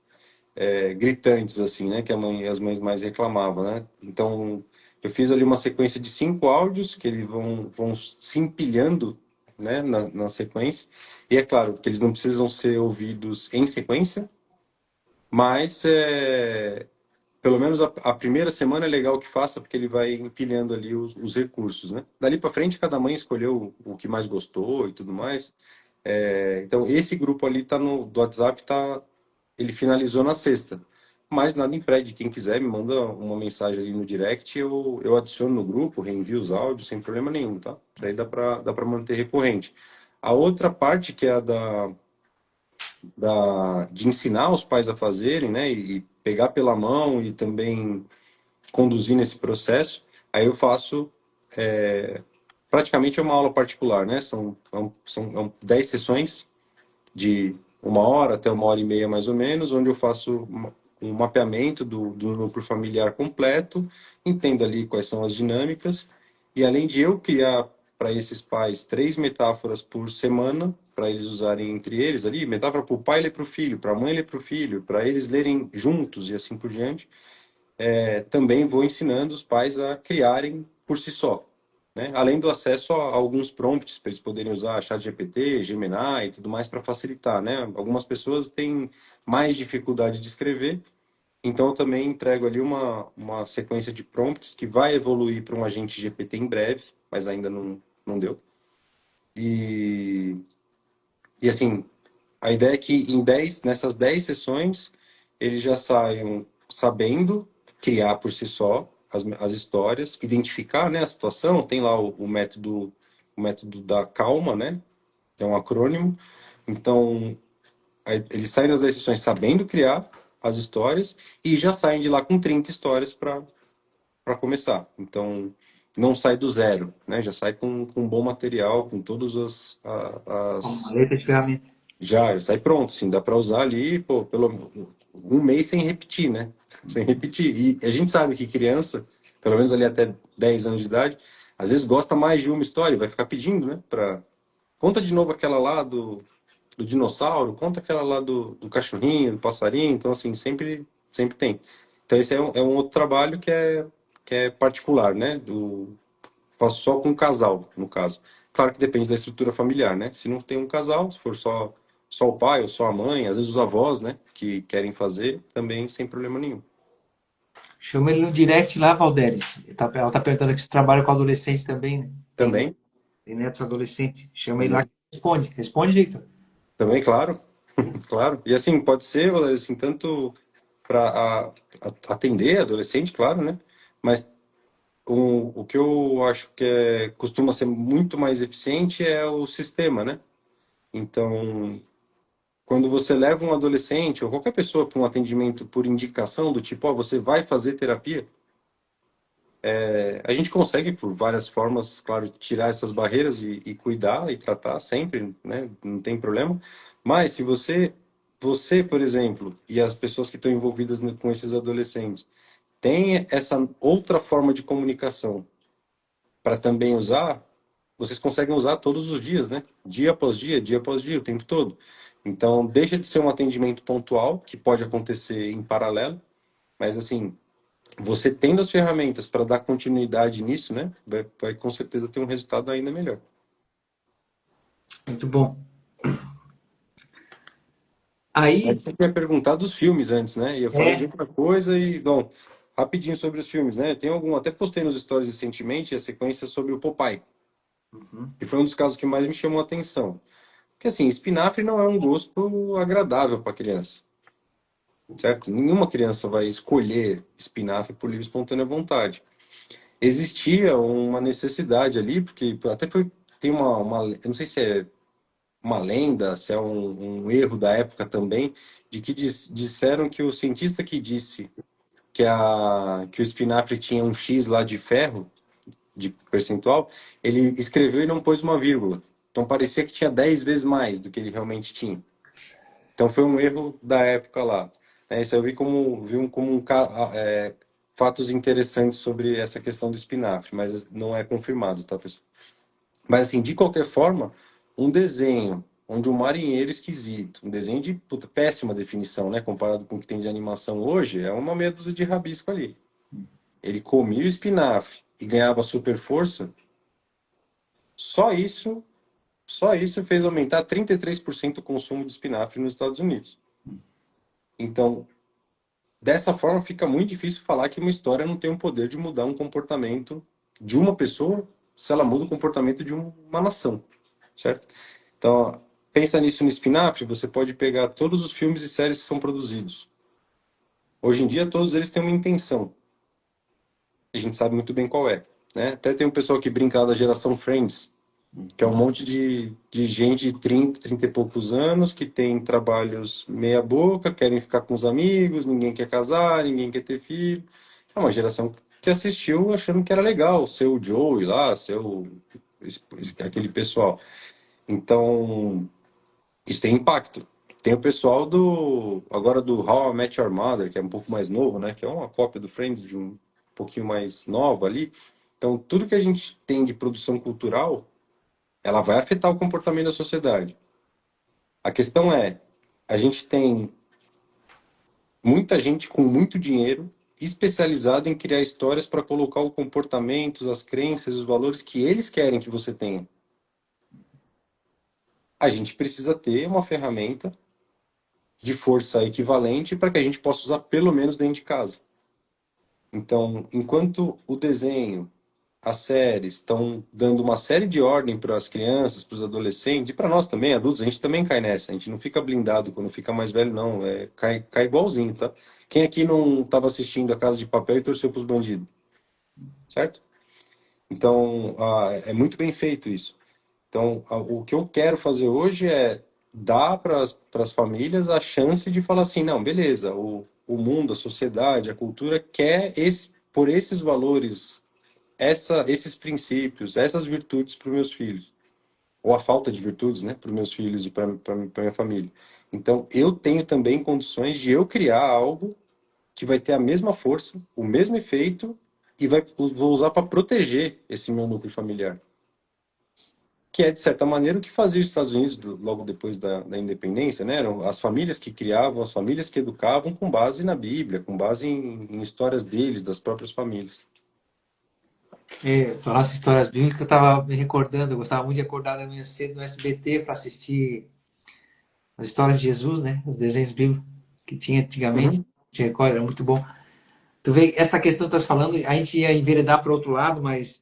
gritantes, assim, né? Que as mães mais reclamavam, né? Então, eu fiz ali uma sequência de 5 áudios que eles vão se empilhando, né? Na sequência. E é claro que eles não precisam ser ouvidos em sequência, mas pelo menos a primeira semana é legal que faça, porque ele vai empilhando ali os recursos, né? Dali para frente, cada mãe escolheu o que mais gostou e tudo mais. Então, esse grupo ali do WhatsApp, ele finalizou na sexta. Mas nada impede, quem quiser me manda uma mensagem ali no direct, eu adiciono no grupo, reenvio os áudios sem problema nenhum, tá? Isso aí dá para manter recorrente. A outra parte, que é a de ensinar os pais a fazerem, né? E pegar pela mão e também conduzir nesse processo, aí eu faço praticamente uma aula particular, né? São 10 sessões de 1 hora até 1 hora e meia, mais ou menos, onde eu faço um mapeamento do núcleo familiar completo, entendo ali quais são as dinâmicas, e além de eu criar para esses pais 3 metáforas por semana, para eles usarem entre eles ali, metáfora para o pai ler para o filho, para a mãe ler para o filho, para eles lerem juntos e assim por diante, também vou ensinando os pais a criarem por si só, né? Além do acesso a alguns prompts para eles poderem usar ChatGPT, Gemini e tudo mais para facilitar, né? Algumas pessoas têm mais dificuldade de escrever, então eu também entrego ali uma sequência de prompts que vai evoluir para um agente GPT em breve, mas ainda não deu. E, e assim, a ideia é que nessas 10 sessões, eles já saiam sabendo criar por si só as histórias, identificar, né, a situação. Tem lá o método da calma, né, que é um acrônimo. Então, aí eles saem das 10 sessões sabendo criar as histórias e já saem de lá com 30 histórias para começar. Então, não sai do zero, né, já sai com um bom material, com todas Uma as letra de ferramenta. já sai pronto, sim, dá para usar ali, pô, pelo um mês sem repetir, né? Sem repetir. E a gente sabe que criança, pelo menos ali até 10 anos de idade, às vezes gosta mais de uma história, vai ficar pedindo, né? Conta de novo aquela lá do dinossauro, conta aquela lá do cachorrinho, do passarinho. Então, assim, sempre tem. Então, esse é um outro trabalho que é particular, né? Faço só com um casal, no caso. Claro que depende da estrutura familiar, né? Se não tem um casal, se for só o pai ou só a mãe, às vezes os avós, né? Que querem fazer, também sem problema nenhum. Chama ele no direct lá, Valderes. Ela tá perguntando aqui se trabalha com adolescentes também, né? Também, Tem netos adolescentes. Chama ele lá também, que responde. Responde, Victor. também, claro, claro. E assim, pode ser, assim, tanto para atender adolescente, claro, né? Mas o que eu acho que costuma ser muito mais eficiente é o sistema, né? Então, quando você leva um adolescente ou qualquer pessoa para um atendimento por indicação, do tipo, ó, você vai fazer terapia, a gente consegue, por várias formas, claro, tirar essas barreiras e cuidar e tratar sempre, né? Não tem problema. Mas se você, por exemplo, e as pessoas que estão envolvidas com esses adolescentes, têm essa outra forma de comunicação para também usar, vocês conseguem usar todos os dias, né? Dia após dia, o tempo todo. Então, deixa de ser um atendimento pontual, que pode acontecer em paralelo, mas assim, você tendo as ferramentas para dar continuidade nisso, né? Vai com certeza ter um resultado ainda melhor. Muito bom. Aí Aí, você tinha perguntado dos filmes antes, né? E eu falei de é. outra coisa e, bom, rapidinho sobre os filmes, né? Tem algum, até postei nos stories recentemente a sequência sobre o Popeye, Uhum. que foi um dos casos que mais me chamou a atenção. Porque assim, espinafre não é um gosto agradável para criança, certo? Nenhuma criança vai escolher espinafre por livre e espontânea vontade. Existia uma necessidade ali, porque até tem eu não sei se é uma lenda, se é um erro da época também, de que disseram que o cientista que disse que o espinafre tinha um X lá de ferro, de percentual, ele escreveu e não pôs uma vírgula. Então parecia que tinha 10 vezes mais do que ele realmente tinha. Então foi um erro da época lá. Isso eu vi como fatos interessantes sobre essa questão do espinafre, mas não é confirmado, tá, pessoal? Mas assim, de qualquer forma, um desenho onde um marinheiro esquisito, um desenho de puta, péssima definição, né, comparado com o que tem de animação hoje, é uma meia dúzia de rabisco ali. Ele comia o espinafre e ganhava super força, só isso, só isso fez aumentar 33% o consumo de espinafre nos Estados Unidos. Então, dessa forma, fica muito difícil falar que uma história não tem o poder de mudar um comportamento de uma pessoa se ela muda o comportamento de uma nação, certo? Então, pensa nisso no espinafre, você pode pegar todos os filmes e séries que são produzidos. Hoje em dia, todos eles têm uma intenção. A gente sabe muito bem qual é. Né? Até tem um pessoal que brinca da geração Friends, que é um monte de gente de 30 e poucos anos, que tem trabalhos meia boca, querem ficar com os amigos, ninguém quer casar, ninguém quer ter filho. É uma geração que assistiu achando que era legal ser o Joey lá, ser aquele pessoal. Então, isso tem impacto. Tem o pessoal agora do How I Met Your Mother, que é um pouco mais novo, né? Que é uma cópia do Friends de um pouquinho mais nova ali. Então, tudo que a gente tem de produção cultural, ela vai afetar o comportamento da sociedade. A questão é, a gente tem muita gente com muito dinheiro especializada em criar histórias para colocar o comportamento, as crenças, os valores que eles querem que você tenha. A gente precisa ter uma ferramenta de força equivalente para que a gente possa usar pelo menos dentro de casa. Então, enquanto o desenho, as séries estão dando uma série de ordem para as crianças, para os adolescentes e para nós também, adultos, a gente também cai nessa. A gente não fica blindado quando fica mais velho, não. Cai igualzinho, tá? Quem aqui não estava assistindo A Casa de Papel e torceu para os bandidos, certo? Então, é muito bem feito isso. Então, o que eu quero fazer hoje é dar para as famílias a chance de falar assim, não, beleza, o mundo, a sociedade, a cultura quer por esses valores, esses princípios, essas virtudes para os meus filhos. Ou a falta de virtudes, né, para os meus filhos e para minha família. Então, eu tenho também condições de eu criar algo que vai ter a mesma força, o mesmo efeito e vou usar para proteger esse meu núcleo familiar. Que é, de certa maneira, o que fazia os Estados Unidos logo depois da independência, né? Eram as famílias que criavam, as famílias que educavam com base na Bíblia, com base em histórias deles, das próprias famílias. Falasse histórias bíblicas, eu estava me recordando, eu gostava muito de acordar da manhã cedo no SBT para assistir as histórias de Jesus, né? Os desenhos bíblicos que tinha antigamente. Uhum, Te recorda, era muito bom. Tu vê, essa questão que tu estás falando, a gente ia enveredar para o outro lado, mas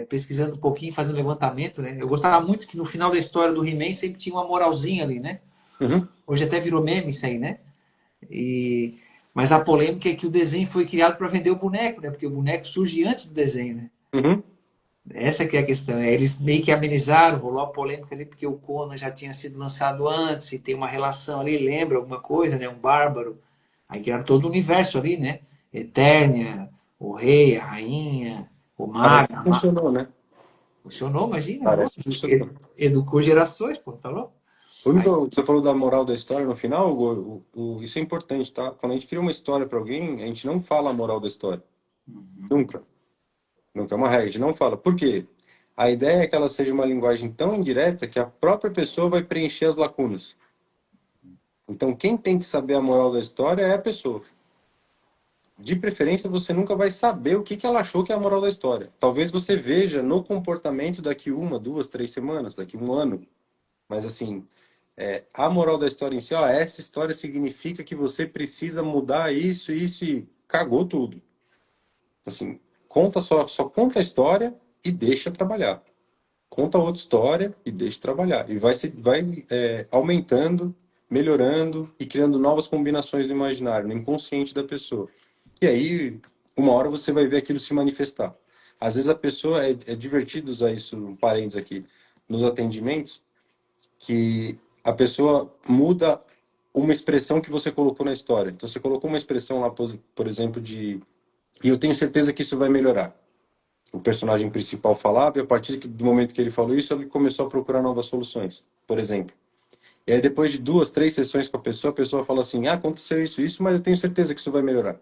pesquisando um pouquinho, fazendo levantamento, né? Eu gostava muito que no final da história do He-Man sempre tinha uma moralzinha ali, né? uhum, Hoje até virou meme isso aí, né? E... Mas a polêmica é que o desenho foi criado para vender o boneco, né? Porque o boneco surge antes do desenho, né? uhum. Essa que é a questão. Eles meio que amenizaram, rolou a polêmica ali, porque o Conan já tinha sido lançado antes, e tem uma relação ali, lembra alguma coisa, né? Um bárbaro. Aí criaram todo o universo ali, né? Eternia, o rei, a rainha, o mago. Parece que funcionou, né? Funcionou, imagina. Parece que funcionou. Educou gerações, pô, tá louco? O Aí, único, você falou da moral da história no final, Hugo, isso é importante, tá? Quando a gente cria uma história para alguém, a gente não fala a moral da história. Nunca. Nunca é uma regra, a gente não fala. Por quê? A ideia é que ela seja uma linguagem tão indireta que a própria pessoa vai preencher as lacunas. Então, quem tem que saber a moral da história é a pessoa. De preferência, você nunca vai saber o que que ela achou que é a moral da história. Talvez você veja no comportamento daqui uma, duas, 3 semanas, daqui um ano. Mas, assim, a moral da história em si, ó, essa história significa que você precisa mudar isso, isso e cagou tudo. Assim, conta só conta a história e deixa trabalhar. Conta outra história e deixa trabalhar. E vai aumentando, melhorando e criando novas combinações no imaginário, no inconsciente da pessoa. E aí, uma hora você vai ver aquilo se manifestar. Às vezes a pessoa, é divertido usar isso, um parênteses aqui, nos atendimentos, que a pessoa muda uma expressão que você colocou na história. Então você colocou uma expressão lá, por exemplo, de e eu tenho certeza que isso vai melhorar. O personagem principal falava, e a partir do momento que ele falou isso, ele começou a procurar novas soluções, por exemplo. E aí, depois de 2, 3 sessões com a pessoa fala assim: ah, aconteceu isso, mas eu tenho certeza que isso vai melhorar.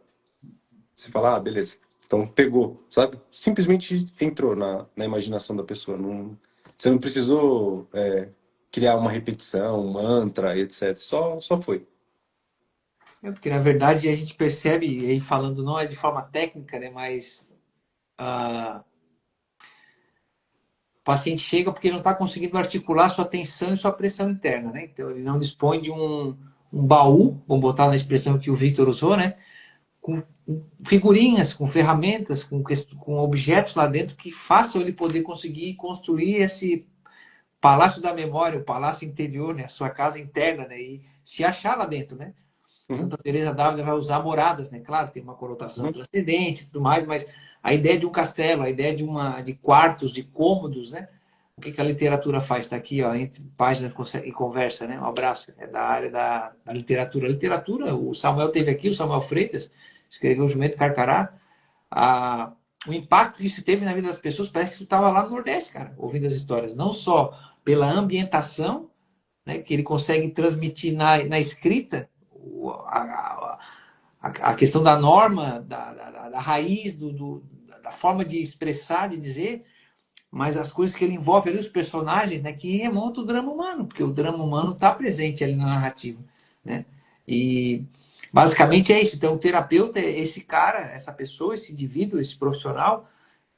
Você fala: ah, beleza. Então pegou, sabe? Simplesmente entrou na imaginação da pessoa. Não, você não precisou criar uma repetição, um mantra, etc. Só foi. porque na verdade a gente percebe, e aí falando não é de forma técnica, né? Mas o paciente chega porque ele não está conseguindo articular sua tensão e sua pressão interna, né? Então ele não dispõe de um baú, vamos botar na expressão que o Victor usou, né? Com figurinhas, com ferramentas, com objetos lá dentro que façam ele poder conseguir construir esse palácio da memória, o palácio interior, né? A sua casa interna, né? E se achar lá dentro, né? Uhum, Santa Teresa d'Ávila vai usar moradas, né? Claro, tem uma conotação uhum, transcendente e tudo mais, mas a ideia de um castelo, a ideia de quartos, de cômodos, né? O que a literatura faz? Está aqui, ó, entre página e conversa, né? Um abraço. É da área da literatura. A literatura, o Samuel teve aqui, o Samuel Freitas, escreveu o Jumento Carcará. A, o impacto que isso teve na vida das pessoas, parece que tu estava lá no Nordeste, cara, ouvindo as histórias. Não só pela ambientação, né, que ele consegue transmitir na escrita, a questão da norma, da raiz, da forma de expressar, de dizer, mas as coisas que ele envolve ali, os personagens, né, que remontam o drama humano, porque o drama humano está presente ali na narrativa, né? E basicamente é isso. Então, o terapeuta é esse cara, essa pessoa, esse indivíduo, esse profissional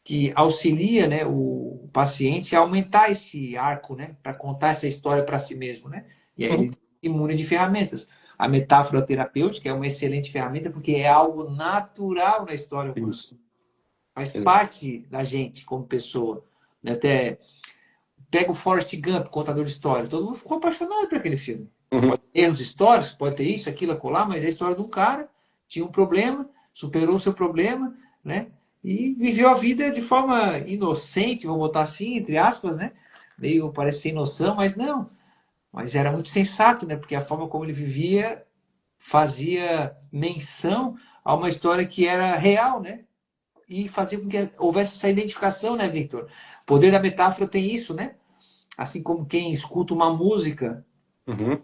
que auxilia, né, o paciente a aumentar esse arco, né, para contar essa história para si mesmo, né? E aí uhum. ele se imune de ferramentas. A metáfora terapêutica é uma excelente ferramenta porque é algo natural na história humana, Isso. faz Exato. parte da gente como pessoa. Né? Até pega o Forrest Gump, contador de história, todo mundo ficou apaixonado por aquele filme. Uhum, Erros históricos, pode ter isso, aquilo, acolá, mas é a história de um cara, tinha um problema, superou o seu problema, né? E viveu a vida de forma inocente, vou botar assim, entre aspas, né? Meio parece sem noção, mas não. Mas era muito sensato, né? Porque a forma como ele vivia fazia menção a uma história que era real, né? E fazia com que houvesse essa identificação, né, Victor? O poder da metáfora tem isso, né? Assim como quem escuta uma música uhum,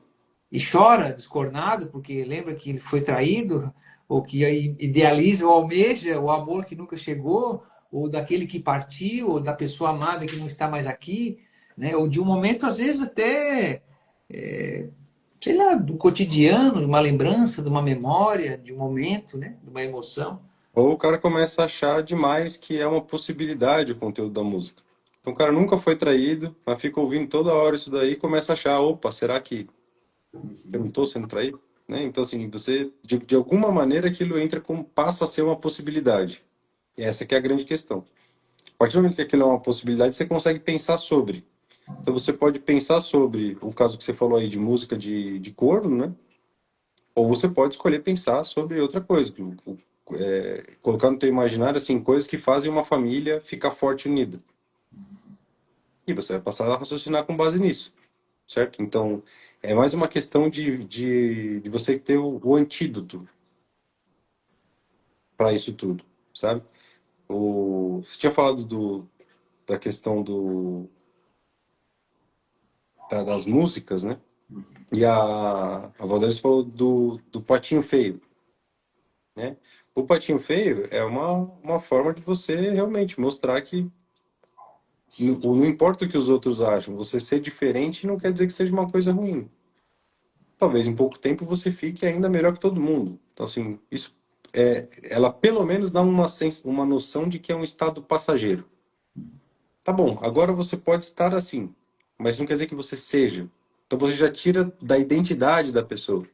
e chora descornado porque lembra que ele foi traído, ou que idealiza ou almeja o amor que nunca chegou, ou daquele que partiu, ou da pessoa amada que não está mais aqui, né? Ou de um momento, às vezes, até, sei lá, do cotidiano, de uma lembrança, de uma memória, de um momento, né? De uma emoção. Ou o cara começa a achar demais que é uma possibilidade o conteúdo da música. Então o cara nunca foi traído, mas fica ouvindo toda hora isso daí e começa a achar, opa, será que eu não estou sendo traído? Né? Então, assim, você, de alguma maneira, aquilo entra como, passa a ser uma possibilidade. E essa que é a grande questão. A partir do momento que aquilo é uma possibilidade, você consegue pensar sobre. Então, você pode pensar sobre o caso que você falou aí de música de corno, né? Ou você pode escolher pensar sobre outra coisa. Colocar no teu imaginário, assim, coisas que fazem uma família ficar forte e unida. E você vai passar a raciocinar com base nisso, certo? Então, é mais uma questão de você ter o antídoto para isso tudo, sabe? Você tinha falado da questão das músicas, né? E a Valdez falou do Patinho Feio, né? O Patinho Feio é uma forma de você realmente mostrar que não importa o que os outros acham, você ser diferente não quer dizer que seja uma coisa ruim. Talvez em pouco tempo você fique ainda melhor que todo mundo. Então, assim, isso ela pelo menos dá uma noção de que é um estado passageiro. Tá bom, agora você pode estar assim, mas não quer dizer que você seja. Então você já tira da identidade da pessoa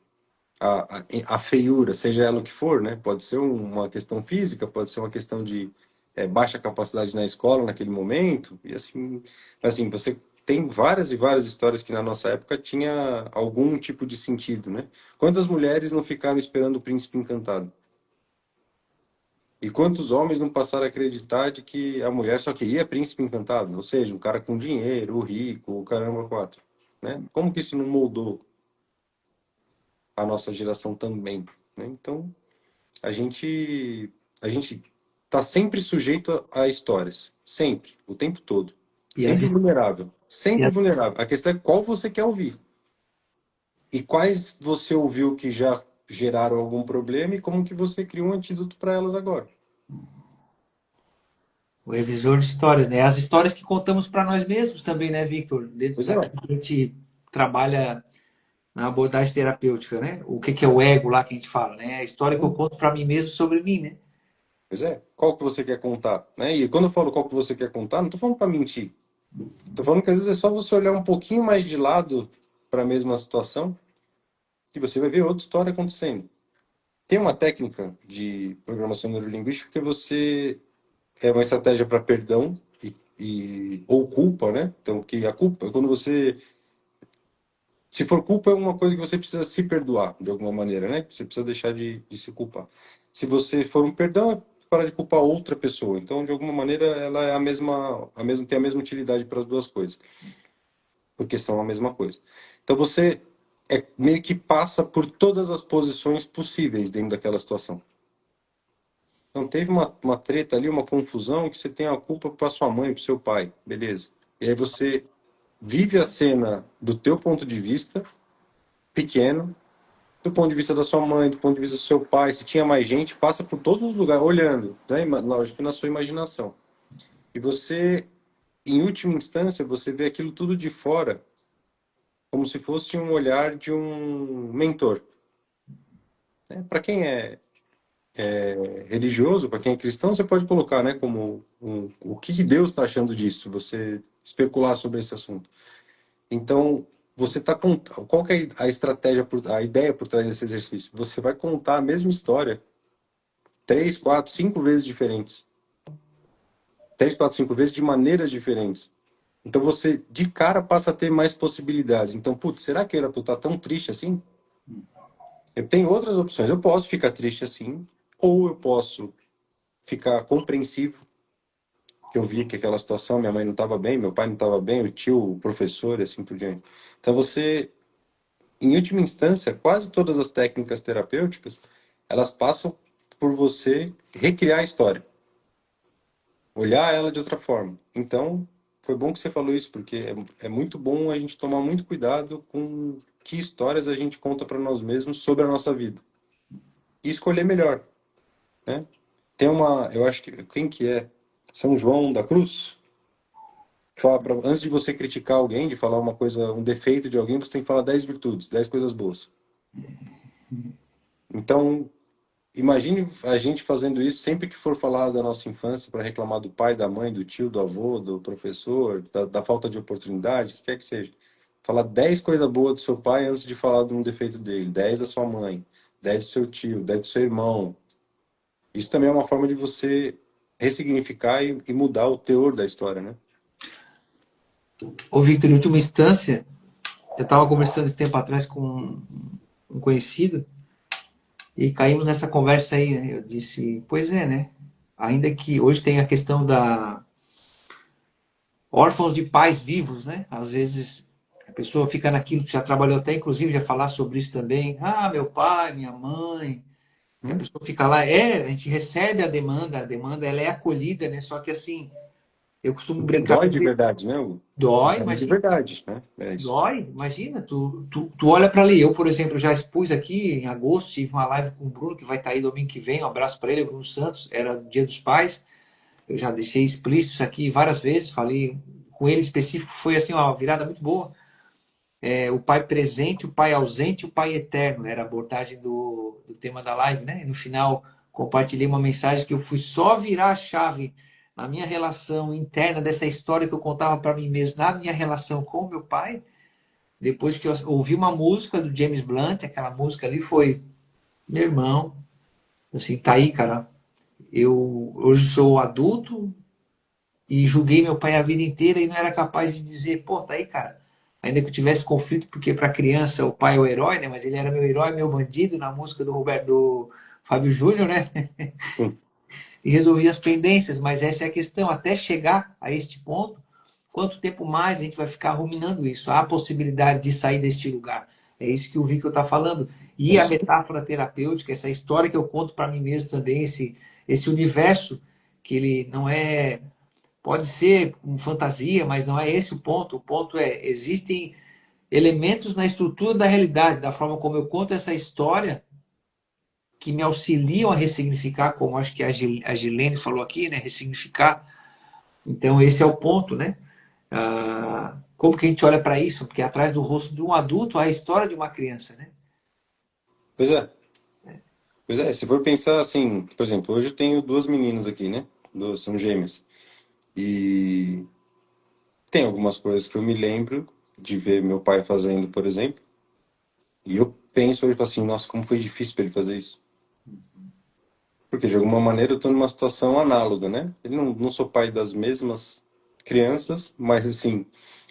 a feiura, seja ela o que for, né? Pode ser uma questão física, pode ser uma questão de baixa capacidade na escola naquele momento, e assim, você tem várias e várias histórias que na nossa época tinha algum tipo de sentido, né? Quantas mulheres não ficaram esperando o príncipe encantado? E quantos homens não passaram a acreditar de que a mulher só queria príncipe encantado? Ou seja, um cara com dinheiro, o rico, o caramba quatro, né? Como que isso não moldou a nossa geração também, né? Então, a gente a gente está sempre sujeito a histórias, sempre, o tempo todo, E as, sempre vulnerável, e sempre as, vulnerável. A questão é qual você quer ouvir e quais você ouviu que já geraram algum problema e como que você cria um antídoto para elas agora. o revisor de histórias, né? As histórias que contamos para nós mesmos também, né, Victor? Dentro Pois é, daquilo que a gente trabalha na abordagem terapêutica, né? O que é o ego lá que a gente fala, né? A história que eu conto para mim mesmo sobre mim, né? pois é. Qual que você quer contar, né? E quando eu falo qual que você quer contar, não estou falando para mentir. Estou falando que às vezes é só você olhar um pouquinho mais de lado para a mesma situação e você vai ver outra história acontecendo. Tem uma técnica de programação neurolinguística que você é uma estratégia para perdão ou culpa, né? Então, que a culpa é quando você, se for culpa, é uma coisa que você precisa se perdoar de alguma maneira, né? Você precisa deixar de se culpar. Se você for um perdão, é parar de culpar outra pessoa. Então, de alguma maneira, ela é tem a mesma utilidade para as duas coisas, porque são a mesma coisa. Então, você meio que passa por todas as posições possíveis dentro daquela situação. Então teve uma treta ali, uma confusão, que você tem a culpa para sua mãe, para seu pai, beleza. E aí você vive a cena do teu ponto de vista, pequeno, do ponto de vista da sua mãe, do ponto de vista do seu pai, se tinha mais gente, passa por todos os lugares, olhando, né? Lógico que na sua imaginação. E você, em última instância, você vê aquilo tudo de fora, como se fosse um olhar de um mentor. Né? Para quem religioso, para quem é cristão, você pode colocar, né, como o que Deus está achando disso, você especular sobre esse assunto. Então, você está contando, qual que é a estratégia, a ideia por trás desse exercício? Você vai contar a mesma história 3, 4, 5 vezes diferentes. 3, 4, 5 vezes de maneiras diferentes. Então você, de cara, passa a ter mais possibilidades. Então, putz, será que era para eu estar tão triste assim? Eu tenho outras opções. Eu posso ficar triste assim, ou eu posso ficar compreensivo, que eu vi que aquela situação, minha mãe não estava bem, meu pai não estava bem, o tio, o professor e assim por diante. Então você, em última instância, quase todas as técnicas terapêuticas, elas passam por você recriar a história, olhar ela de outra forma. Então, foi bom que você falou isso, porque é muito bom a gente tomar muito cuidado com que histórias a gente conta para nós mesmos sobre a nossa vida. e escolher melhor, né? Tem uma, eu acho que, quem que é? São João da Cruz? Fala antes de você criticar alguém, de falar uma coisa, um defeito de alguém, você tem que falar 10 virtudes, 10 coisas boas. Então, imagine a gente fazendo isso sempre que for falar da nossa infância para reclamar do pai, da mãe, do tio, do avô, do professor, da falta de oportunidade, o que quer que seja. Falar 10 coisas boas do seu pai antes de falar de um defeito dele, 10 da sua mãe, 10 do seu tio, 10 do seu irmão. Isso também é uma forma de você ressignificar e mudar o teor da história, né? Ô, Victor, em última instância, eu estava conversando esse tempo atrás com um conhecido e caímos nessa conversa aí, né? Eu disse, pois é, né? Ainda que hoje tem a questão da órfãos de pais vivos, né? Às vezes a pessoa fica naquilo, já trabalhou até, inclusive, já falar sobre isso também. Ah, meu pai, minha mãe. E a pessoa fica lá, a gente recebe a demanda ela é acolhida, né? Só que assim, eu costumo Porque brincar e dói de dizer, verdade, né, Hugo? dói, Dói de imagina. verdade, né? É isso. Dói, imagina, tu olha para ali. Eu, por exemplo, já expus aqui em agosto, tive uma live com o Bruno, que vai estar aí domingo que vem. Um abraço para ele, o Bruno Santos, era Dia dos Pais. Eu já deixei explícito isso aqui várias vezes, falei com ele específico, foi assim uma virada muito boa. O pai presente, o pai ausente, o pai eterno, era a abordagem do tema da live, né? E no final compartilhei uma mensagem que eu fui só virar a chave na minha relação interna dessa história que eu contava para mim mesmo, na minha relação com o meu pai, depois que eu ouvi uma música do James Blunt, aquela música ali foi, meu irmão, assim, tá aí, cara. Eu hoje sou adulto e julguei meu pai a vida inteira e não era capaz de dizer, pô, tá aí, cara. Ainda que eu tivesse conflito, porque para criança o pai é o herói, né? Mas ele era meu herói, meu bandido, na música do Roberto do Fábio Júnior, né? Sim. E resolvi as pendências, mas essa é a questão. Até chegar a este ponto, quanto tempo mais a gente vai ficar ruminando isso? Há a possibilidade de sair deste lugar. É isso que o Victor está falando. É E a isso. metáfora terapêutica, essa história que eu conto para mim mesmo também, esse universo que ele não é. Pode ser com fantasia, mas não é esse o ponto. O ponto é: existem elementos na estrutura da realidade, da forma como eu conto essa história, que me auxiliam a ressignificar, como acho que a Gilene falou aqui, né? Ressignificar. Então, esse é o ponto, né? Como que a gente olha para isso? Porque atrás do rosto de um adulto há a história de uma criança, né? Pois é. Pois é, se for pensar assim, por exemplo, hoje eu tenho duas meninas aqui, né? Duas, são gêmeas. E tem algumas coisas que eu me lembro de ver meu pai fazendo, por exemplo. E eu penso hoje, falo assim, nossa, como foi difícil para ele fazer isso. Porque de alguma maneira eu estou numa situação análoga, né? Eu não sou pai das mesmas crianças, mas assim,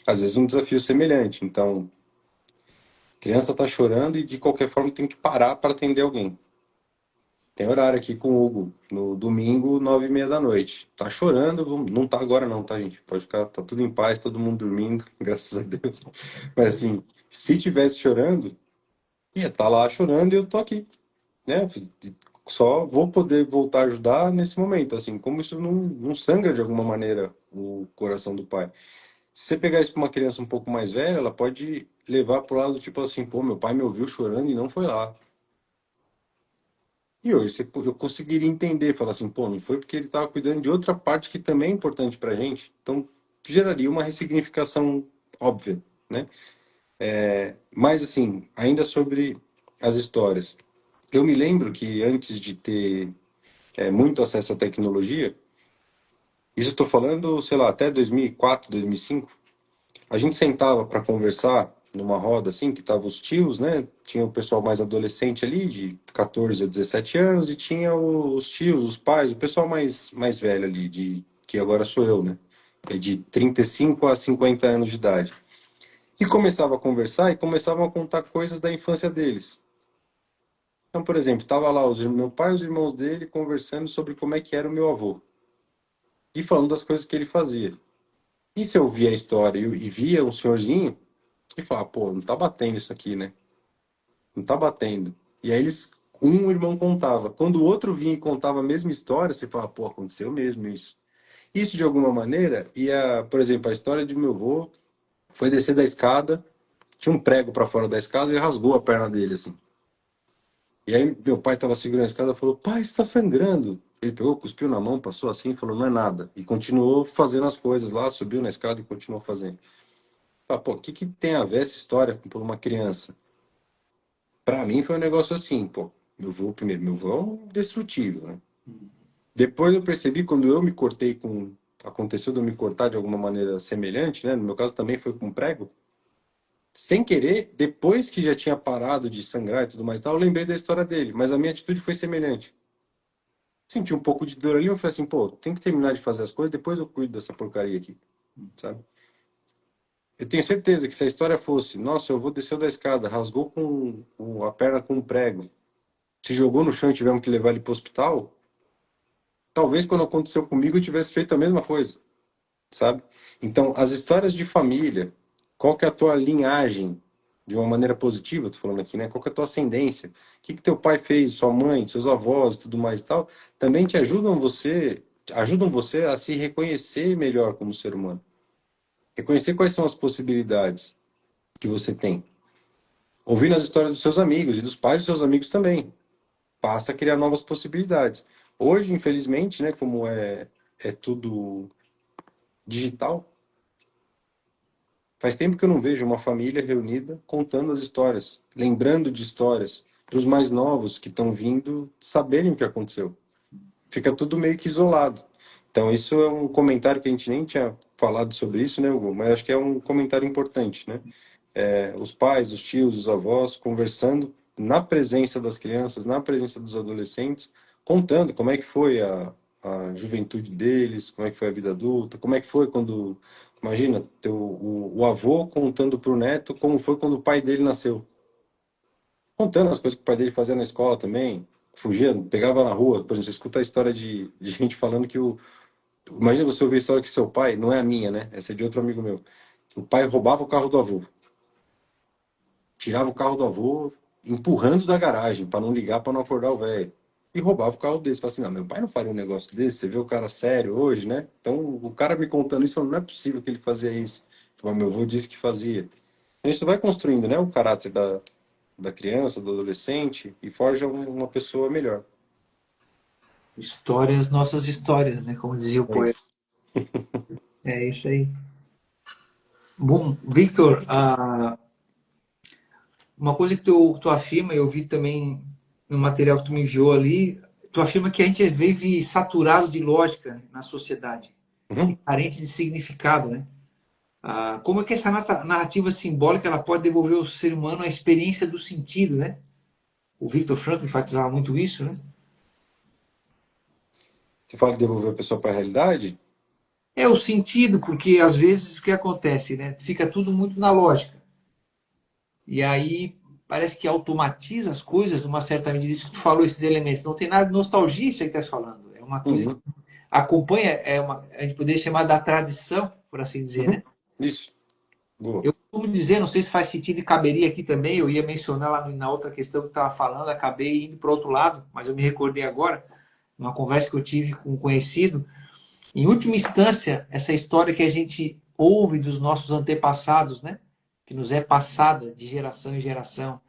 às vezes um desafio semelhante. Então, a criança está chorando e de qualquer forma tem que parar para atender alguém. Tem horário aqui com o Hugo, no domingo, 9h30 da noite. Tá chorando, não tá agora não, tá, gente? Pode ficar, tá tudo em paz, todo mundo dormindo, graças a Deus. Mas assim, se tivesse chorando, ia estar lá chorando e eu tô aqui, né? Só vou poder voltar a ajudar nesse momento, assim, como isso não sangra de alguma maneira o coração do pai. Se você pegar isso para uma criança um pouco mais velha, ela pode levar pro lado tipo assim, pô, meu pai me ouviu chorando e não foi lá. E hoje eu conseguiria entender, falar assim, pô, não foi porque ele estava cuidando de outra parte que também é importante para a gente. Então, geraria uma ressignificação óbvia, né? Mas, assim, ainda sobre as histórias. Eu me lembro que antes de ter muito acesso à tecnologia, isso eu estou falando, sei lá, até 2004, 2005, a gente sentava para conversar numa roda assim, que tava os tios, né? Tinha o pessoal mais adolescente ali, de 14 a 17 anos, e tinha os tios, os pais, o pessoal mais velho ali, que agora sou eu, né? É de 35 a 50 anos de idade. E começava a conversar e começavam a contar coisas da infância deles. Então, por exemplo, tava lá meu pai e os irmãos dele conversando sobre como é que era o meu avô. E falando das coisas que ele fazia. E se eu via a história e via um senhorzinho, e falava, pô, não tá batendo isso aqui, né? Não tá batendo. E aí um irmão contava. Quando o outro vinha e contava a mesma história, você fala, pô, aconteceu mesmo isso. Isso de alguma maneira ia, por exemplo, a história de meu avô foi descer da escada, tinha um prego para fora da escada e rasgou a perna dele assim. E aí meu pai estava segurando a escada e falou, pai, está sangrando. Ele pegou, cuspiu na mão, passou assim e falou, não é nada. E continuou fazendo as coisas lá, subiu na escada e continuou fazendo. Fala, pô, o que que tem a ver essa história por uma criança? Para mim foi um negócio assim, pô, meu avô, primeiro, meu avô é um destrutível, né? Depois eu percebi, quando eu me cortei com... Aconteceu de eu me cortar de alguma maneira semelhante, né? No meu caso também foi com prego. Sem querer, depois que já tinha parado de sangrar e tudo mais, e tal, eu lembrei da história dele, mas a minha atitude foi semelhante. Senti um pouco de dor ali, eu falei assim, pô, tem que terminar de fazer as coisas, depois eu cuido dessa porcaria aqui, sabe? Eu tenho certeza que se a história fosse, nossa, eu vou descer da escada, rasgou com a perna com um prego, se jogou no chão e tivemos que levar ele para o hospital, talvez quando aconteceu comigo eu tivesse feito a mesma coisa, sabe? Então, as histórias de família, qual que é a tua linhagem de uma maneira positiva, tô falando aqui, né? Qual que é a tua ascendência? O que que teu pai fez, sua mãe, seus avós, tudo mais e tal, também te ajudam você a se reconhecer melhor como ser humano. Reconhecer quais são as possibilidades que você tem. Ouvindo as histórias dos seus amigos e dos pais dos seus amigos também. Passa a criar novas possibilidades. Hoje, infelizmente, né, como é tudo digital, faz tempo que eu não vejo uma família reunida contando as histórias, lembrando de histórias, para os mais novos que estão vindo saberem o que aconteceu. Fica tudo meio que isolado. Então, isso é um comentário que a gente nem tinha falado sobre isso, né, Hugo? Mas acho que é um comentário importante, né? Os pais, os tios, os avós conversando na presença das crianças, na presença dos adolescentes, contando como é que foi a juventude deles, como é que foi a vida adulta, como é que foi quando, imagina, o avô contando para o neto como foi quando o pai dele nasceu, contando as coisas que o pai dele fazia na escola também, fugia, pegava na rua, por exemplo, você escuta a história de gente falando que imagina você ouvir a história que seu pai, não é a minha, né? Essa é de outro amigo meu, que o pai roubava o carro do avô, tirava o carro do avô, empurrando da garagem para não ligar, para não acordar o velho. E roubava o carro desse. Fala assim, não, meu pai não faria um negócio desse, você vê o cara sério hoje, né? Então, o cara me contando isso, falando, não é possível que ele fazia isso. Mas meu avô disse que fazia. Então, isso vai construindo, né, o caráter da criança, do adolescente, e forja uma pessoa melhor. Histórias, nossas histórias, né? Como dizia o É poeta. isso. É isso aí. Bom, Victor, uma coisa que tu afirma, eu vi também no material que tu me enviou ali, tu afirma que a gente vive saturado de lógica na sociedade e Uhum. carente de significado, né? Como é que essa narrativa simbólica ela pode devolver ao ser humano a experiência do sentido, né? O Victor Frankl enfatizava muito isso, né? Você fala de devolver a pessoa para a realidade? É o sentido, porque às vezes o que acontece, né? Fica tudo muito na lógica. E aí parece que automatiza as coisas de uma certa medida. Isso que tu falou, esses elementos. Não tem nada de nostalgia isso aí que estás falando. É uma coisa que Uhum. acompanha, a gente poderia chamar da tradição, por assim dizer, né? Uhum. Isso. Boa. Eu costumo dizer, não sei se faz sentido e caberia aqui também, eu ia mencionar lá na outra questão que estava falando, acabei indo para o outro lado, mas eu me recordei agora, numa conversa que eu tive com um conhecido. Em última instância, essa história que a gente ouve dos nossos antepassados, né? Que nos é passada de geração em geração.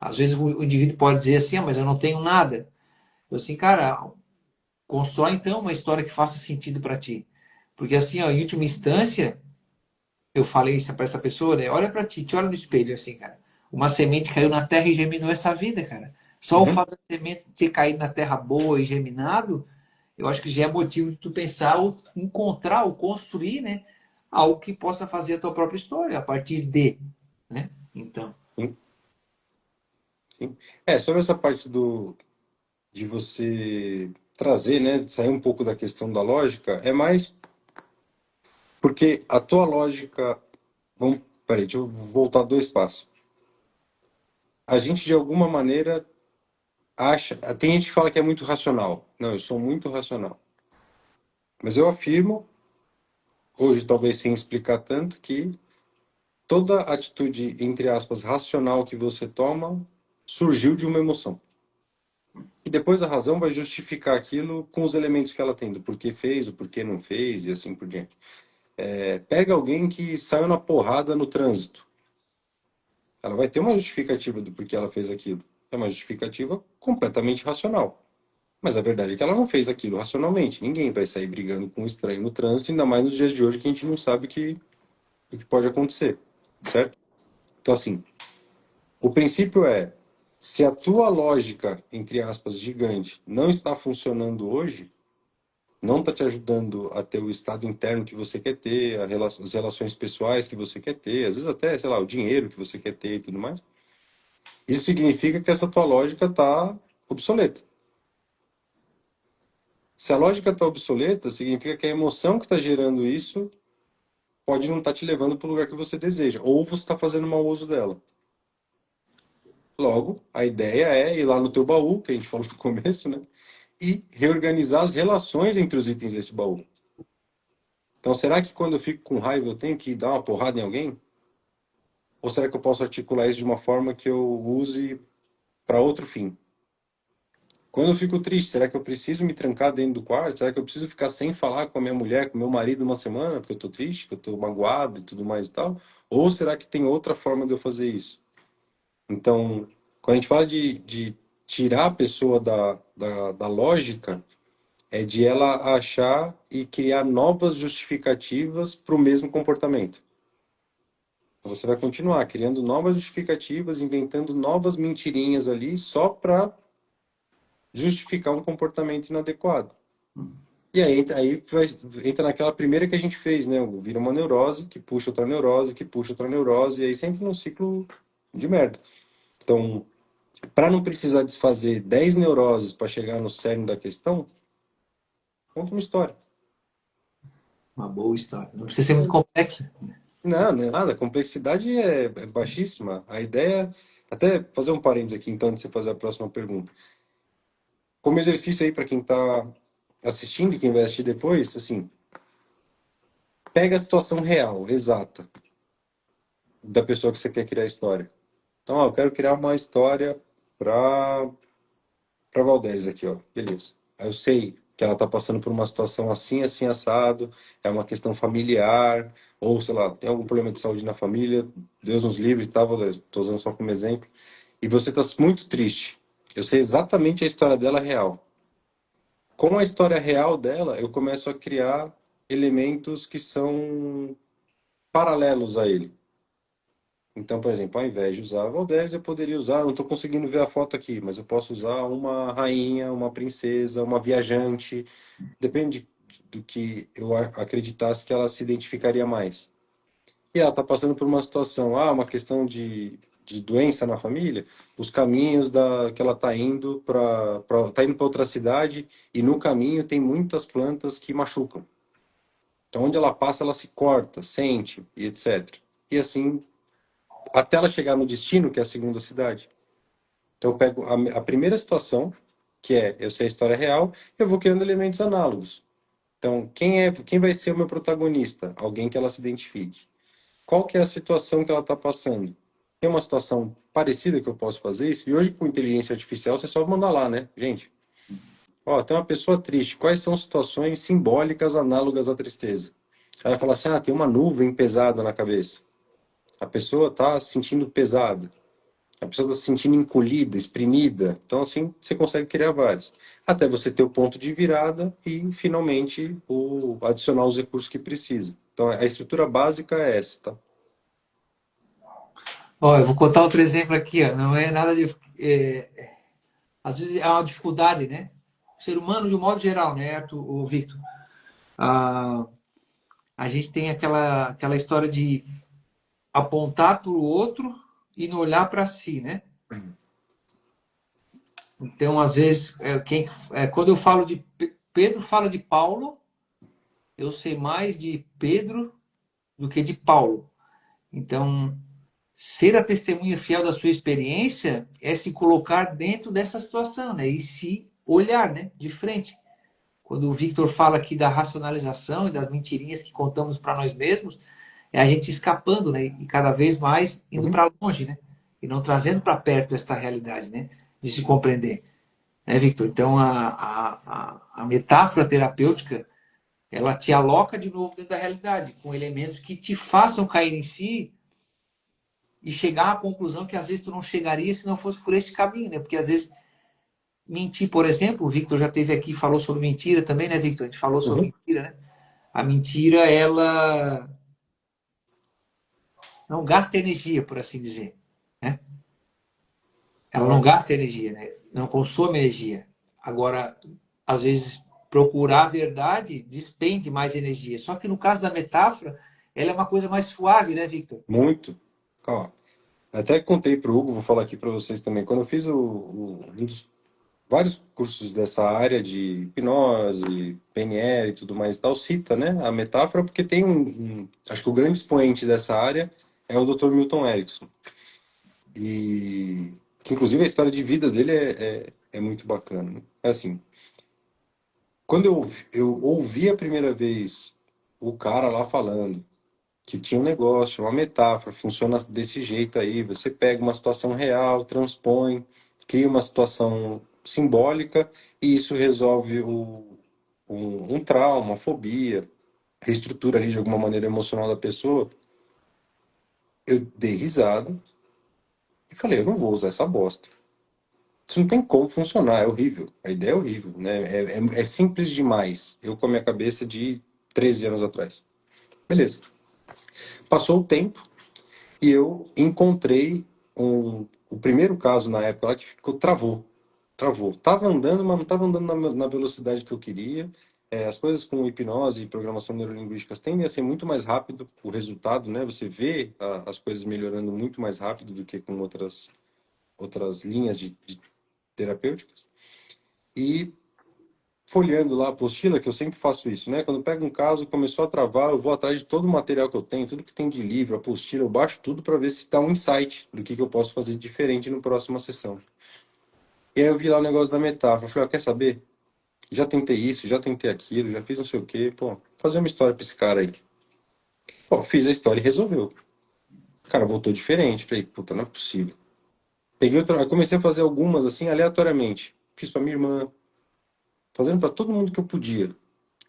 Às vezes o indivíduo pode dizer assim, mas eu não tenho nada. Eu assim, cara, constrói então uma história que faça sentido para ti. Porque assim, ó, em última instância, eu falei isso para essa pessoa, né? Olha para ti, te olha no espelho assim, cara. Uma semente caiu na terra e germinou essa vida, cara. Só o Uhum. fato da semente ter caído na terra boa e germinado, eu acho que já é motivo de tu pensar ou encontrar ou construir, né? Algo que possa fazer a tua própria história a partir de, né? Então, Sim, sim. Sobre essa parte de você trazer, né, de sair um pouco da questão da lógica, é mais porque a tua lógica, vamos, peraí, deixa eu voltar dois passos. A gente de alguma maneira acha, tem gente que fala que é muito racional. Não, eu sou muito racional. Mas eu afirmo, hoje talvez sem explicar tanto, que toda atitude, entre aspas, racional que você toma surgiu de uma emoção. E depois a razão vai justificar aquilo com os elementos que ela tem, do porquê fez, o porquê não fez e assim por diante. Pega alguém que saiu na porrada no trânsito. Ela vai ter uma justificativa do porquê ela fez aquilo. É uma justificativa completamente racional. Mas a verdade é que ela não fez aquilo racionalmente. Ninguém vai sair brigando com um estranho no trânsito, ainda mais nos dias de hoje que a gente não sabe o que pode acontecer, certo? Então, assim, o princípio é, se a tua lógica, entre aspas, gigante, não está funcionando hoje, não está te ajudando a ter o estado interno que você quer ter, as relações pessoais que você quer ter, às vezes até, sei lá, o dinheiro que você quer ter e tudo mais, isso significa que essa tua lógica está obsoleta. Se a lógica está obsoleta, significa que a emoção que está gerando isso pode não estar te levando para o lugar que você deseja, ou você está fazendo mau uso dela. Logo, a ideia é ir lá no teu baú, que a gente falou no começo, né? E reorganizar as relações entre os itens desse baú. Então, será que quando eu fico com raiva eu tenho que dar uma porrada em alguém? Ou será que eu posso articular isso de uma forma que eu use para outro fim? Quando eu fico triste, será que eu preciso me trancar dentro do quarto? Será que eu preciso ficar sem falar com a minha mulher, com o meu marido uma semana, porque eu estou triste, que eu estou magoado e tudo mais e tal? Ou será que tem outra forma de eu fazer isso? Então, quando a gente fala de tirar a pessoa da lógica, é de ela achar e criar novas justificativas para o mesmo comportamento. Você vai continuar criando novas justificativas, inventando novas mentirinhas ali só para justificar um comportamento inadequado. E aí entra naquela primeira que a gente fez, né? Vira uma neurose, que puxa outra neurose, que puxa outra neurose, e aí sempre num ciclo de merda. Então, para não precisar desfazer 10 neuroses para chegar no cerne da questão, conta uma história. Uma boa história. Não precisa ser muito complexa. Não, não é nada. A complexidade é baixíssima. A ideia. Até fazer um parênteses aqui, então, antes de você fazer a próxima pergunta. Como exercício aí para quem está assistindo e quem vai assistir depois, assim, pega a situação real, exata, da pessoa que você quer criar a história. Então, ó, eu quero criar uma história para Valdez aqui, ó. Beleza. Aí eu sei que ela está passando por uma situação assim, assim, assado, é uma questão familiar, ou sei lá, tem algum problema de saúde na família, Deus nos livre e tal, estou usando só como exemplo. E você está muito triste. Eu sei exatamente a história dela real. Com a história real dela, eu começo a criar elementos que são paralelos a ele. Então, por exemplo, ao invés de usar a Valdez, eu poderia usar, não estou conseguindo ver a foto aqui, mas eu posso usar uma rainha, uma princesa, uma viajante, depende do que eu acreditasse que ela se identificaria mais. E ela está passando por uma situação, uma questão de doença na família, os caminhos que ela está indo tá indo para outra cidade e no caminho tem muitas plantas que machucam. Então, onde ela passa, ela se corta, sente e etc. E assim, até ela chegar no destino, que é a segunda cidade. Então, eu pego a primeira situação, que é eu sei a história real, eu vou criando elementos análogos. Então, quem vai ser o meu protagonista? Alguém que ela se identifique. Qual que é a situação que ela está passando? Tem uma situação parecida que eu posso fazer isso? E hoje, com inteligência artificial, você só mandar lá, né? Gente, ó, tem uma pessoa triste. Quais são situações simbólicas análogas à tristeza? Ela vai falar assim, tem uma nuvem pesada na cabeça. A pessoa está se sentindo pesada. A pessoa está se sentindo encolhida, exprimida. Então, assim, você consegue criar vários. Até você ter o ponto de virada e, finalmente, adicionar os recursos que precisa. Então, a estrutura básica é essa, tá? Ó, eu vou contar outro exemplo aqui, ó. Não é nada de. Às vezes é uma dificuldade, né? O ser humano, de um modo geral, né, o Victor? Ah, a gente tem aquela história de apontar para o outro e não olhar para si, né? Então, às vezes, quando eu falo de Pedro fala de Paulo, eu sei mais de Pedro do que de Paulo. Então, ser a testemunha fiel da sua experiência é se colocar dentro dessa situação, né? E se olhar, né? De frente. Quando o Victor fala aqui da racionalização e das mentirinhas que contamos para nós mesmos, é a gente escapando, né? E cada vez mais indo Uhum. para longe, né? E não trazendo para perto esta realidade, né? De se compreender, né, Victor? Então, a metáfora terapêutica, ela te aloca de novo dentro da realidade, com elementos que te façam cair em si e chegar à conclusão que às vezes tu não chegaria se não fosse por este caminho, né? Porque às vezes mentir, por exemplo, o Victor já teve aqui e falou sobre mentira também, né, Victor? A gente falou sobre Uhum. mentira, né? A mentira, ela não gasta energia, por assim dizer, né? Ela não gasta energia, né? Não consome energia. Agora, às vezes, procurar a verdade despende mais energia. Só que no caso da metáfora, ela é uma coisa mais suave, né, Victor? Muito. Ó, até contei para o Hugo, vou falar aqui para vocês também. Quando eu fiz um dos vários cursos dessa área de hipnose, PNL e tudo mais e tal, cita, né, a metáfora, porque tem acho que o grande expoente dessa área é o Dr. Milton Erickson. E que inclusive a história de vida dele é muito bacana, né? Assim, quando eu ouvi a primeira vez o cara lá falando que tinha um negócio, uma metáfora, funciona desse jeito aí, você pega uma situação real, transpõe, cria uma situação simbólica e isso resolve um trauma, uma fobia, reestrutura ali de alguma maneira emocional da pessoa. Eu dei risada e falei, eu não vou usar essa bosta. Isso não tem como funcionar, é horrível. A ideia é horrível, né? É simples demais. Eu com a minha cabeça de 13 anos atrás. Beleza. Passou o tempo e eu encontrei o primeiro caso na época lá que ficou, travou. Travou. Tava andando, mas não tava andando na velocidade que eu queria. As coisas com hipnose e programação neurolinguísticas tendem a ser muito mais rápido o resultado, né? Você vê as coisas melhorando muito mais rápido do que com outras linhas de terapêuticas. E folheando lá a apostila, que eu sempre faço isso, né? Quando eu pego um caso, começou a travar, eu vou atrás de todo o material que eu tenho, tudo que tem de livro, apostila, eu baixo tudo para ver se dá um insight do que eu posso fazer diferente na próxima sessão. E aí eu vi lá o negócio da metáfora, eu falei, ó, quer saber? Já tentei isso, já tentei aquilo, já fiz não sei o quê, pô, vou fazer uma história pra esse cara aí. Pô, fiz a história e resolveu. O cara voltou diferente, falei, puta, não é possível. Peguei outra, eu comecei a fazer algumas assim, aleatoriamente. Fiz pra minha irmã, fazendo pra todo mundo que eu podia.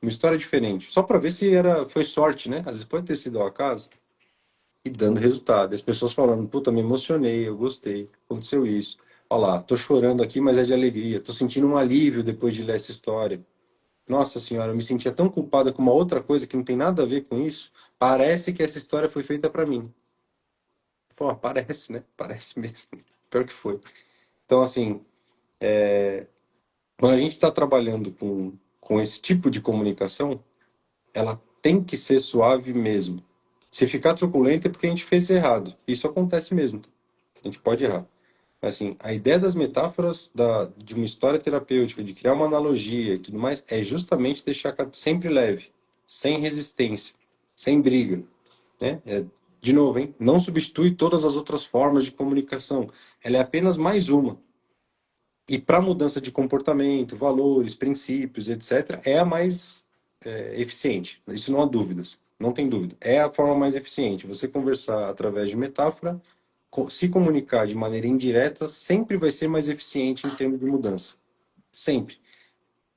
Uma história diferente. Só para ver se foi sorte, né? Às vezes pode ter sido ao acaso. E dando resultado. As pessoas falando, puta, me emocionei, eu gostei, aconteceu isso. Olha lá, tô chorando aqui, mas é de alegria. Tô sentindo um alívio depois de ler essa história. Nossa senhora, eu me sentia tão culpada com uma outra coisa que não tem nada a ver com isso. Parece que essa história foi feita para mim. Falei, parece, né? Parece mesmo. Pior que foi. Então, assim, quando a gente está trabalhando com esse tipo de comunicação, ela tem que ser suave mesmo. Se ficar truculenta é porque a gente fez errado. Isso acontece mesmo. A gente pode errar. Mas, assim, a ideia das metáforas de uma história terapêutica, de criar uma analogia e tudo mais, é justamente deixar sempre leve, sem resistência, sem briga. Né? De novo, hein? Não substitui todas as outras formas de comunicação. Ela é apenas mais uma. E para mudança de comportamento, valores, princípios, etc., é a mais eficiente. Isso não há dúvidas. Não tem dúvida. É a forma mais eficiente. Você conversar através de metáfora, se comunicar de maneira indireta, sempre vai ser mais eficiente em termos de mudança. Sempre.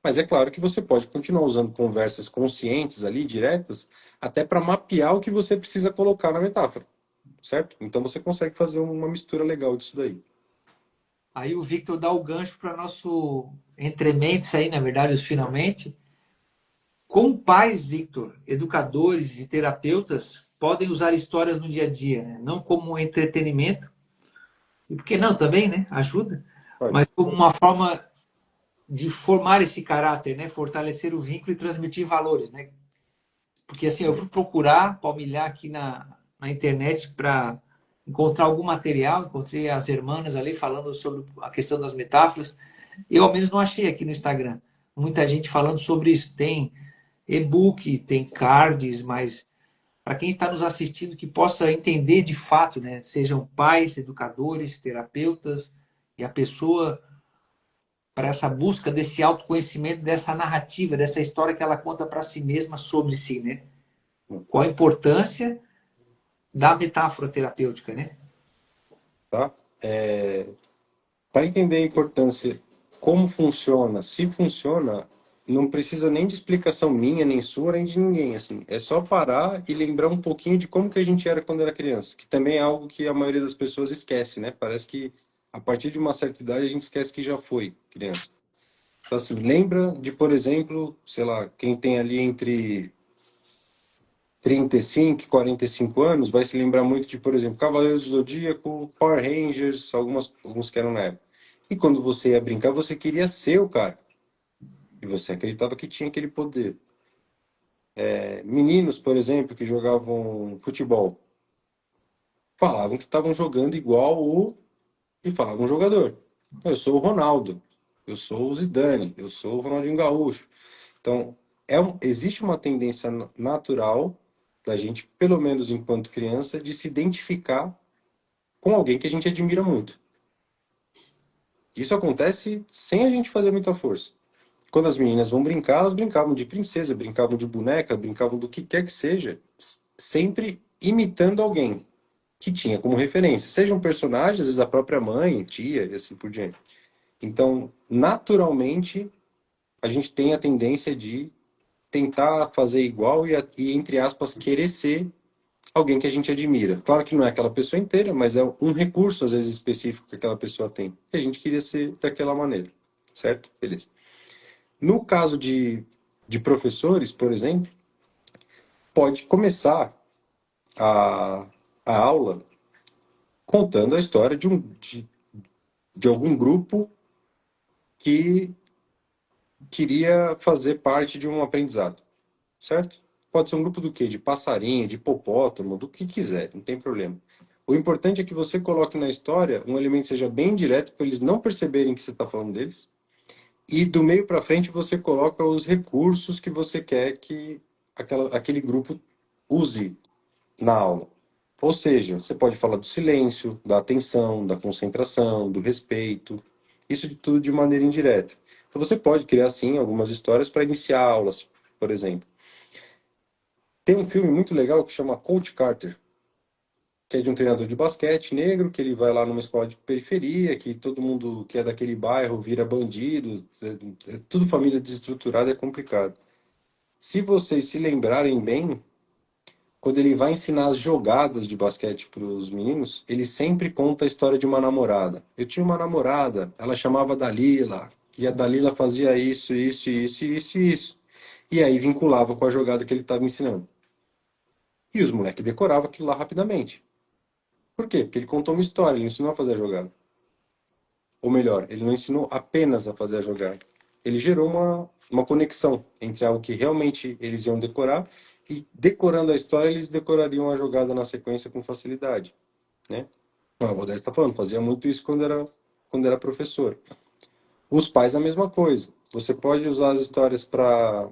Mas é claro que você pode continuar usando conversas conscientes ali, diretas, até para mapear o que você precisa colocar na metáfora. Certo? Então você consegue fazer uma mistura legal disso daí. Aí o Victor dá o gancho para nosso entrementes aí, na verdade, os finalmente. Como pais, Victor, educadores e terapeutas podem usar histórias no dia a dia, né? Não como um entretenimento, e por que não também, né? Ajuda, Pode. mas como uma forma de formar esse caráter, né? Fortalecer o vínculo e transmitir valores, né? Porque assim, eu fui procurar, palmilhar aqui na internet para encontrar algum material, encontrei as irmãs ali falando sobre a questão das metáforas. Eu, ao menos, não achei aqui no Instagram muita gente falando sobre isso. Tem e-book, tem cards, mas para quem está nos assistindo que possa entender de fato, né? Sejam pais, educadores, terapeutas e a pessoa para essa busca desse autoconhecimento, dessa narrativa, dessa história que ela conta para si mesma sobre si, né? Qual a importância da metáfora terapêutica, né? Tá? Para entender a importância, como funciona, se funciona, não precisa nem de explicação minha, nem sua, nem de ninguém, assim. É só parar e lembrar um pouquinho de como que a gente era quando era criança, que também é algo que a maioria das pessoas esquece, né? Parece que a partir de uma certa idade a gente esquece que já foi criança. Então, assim, lembra de, por exemplo, sei lá, quem tem ali entre 35 e 45 anos vai se lembrar muito de, por exemplo, Cavaleiros do Zodíaco, Power Rangers, alguns que eram na época. E quando você ia brincar, você queria ser o cara. E você acreditava que tinha aquele poder. Meninos, por exemplo, que jogavam futebol, falavam que estavam jogando igual o. E falavam jogador. Eu sou o Ronaldo, eu sou o Zidane, eu sou o Ronaldinho Gaúcho. Então, existe uma tendência natural da gente, pelo menos enquanto criança, de se identificar com alguém que a gente admira muito. Isso acontece sem a gente fazer muita força. Quando as meninas vão brincar, elas brincavam de princesa, brincavam de boneca, brincavam do que quer que seja, sempre imitando alguém que tinha como referência, seja um personagem, às vezes a própria mãe, tia e assim por diante. Então, naturalmente, a gente tem a tendência de tentar fazer igual e entre aspas, querer ser alguém que a gente admira. Claro que não é aquela pessoa inteira, mas é um recurso, às vezes, específico que aquela pessoa tem. E a gente queria ser daquela maneira, certo? Beleza. No caso de professores, por exemplo, pode começar a, a aula contando a história de algum grupo que queria fazer parte de um aprendizado, certo? Pode ser um grupo do quê? De passarinho, de hipopótamo, do que quiser, não tem problema. O importante é que você coloque na história um elemento que seja bem direto para eles não perceberem que você está falando deles. E do meio para frente você coloca os recursos que você quer que aquele grupo use na aula. Ou seja, você pode falar do silêncio, da atenção, da concentração, do respeito, isso de tudo de maneira indireta. Então você pode criar, sim, algumas histórias para iniciar aulas, por exemplo. Tem um filme muito legal que chama Coach Carter, que é de um treinador de basquete negro, que ele vai lá numa escola de periferia, que todo mundo que é daquele bairro vira bandido, é tudo família desestruturada, é complicado. Se vocês se lembrarem bem, quando ele vai ensinar as jogadas de basquete para os meninos, ele sempre conta a história de uma namorada. Eu tinha uma namorada, ela chamava Dalila, e a Dalila fazia isso, isso, isso, isso e isso. E aí vinculava com a jogada que ele estava ensinando. E os moleques decoravam aquilo lá rapidamente. Por quê? Porque ele contou uma história, ele ensinou a fazer a jogada. Ou melhor, ele não ensinou apenas a fazer a jogada. Ele gerou uma conexão entre algo que realmente eles iam decorar e, decorando a história, eles decorariam a jogada na sequência com facilidade, né? A Modéstia está falando, fazia muito isso quando era professor. Os pais, a mesma coisa. Você pode usar as histórias para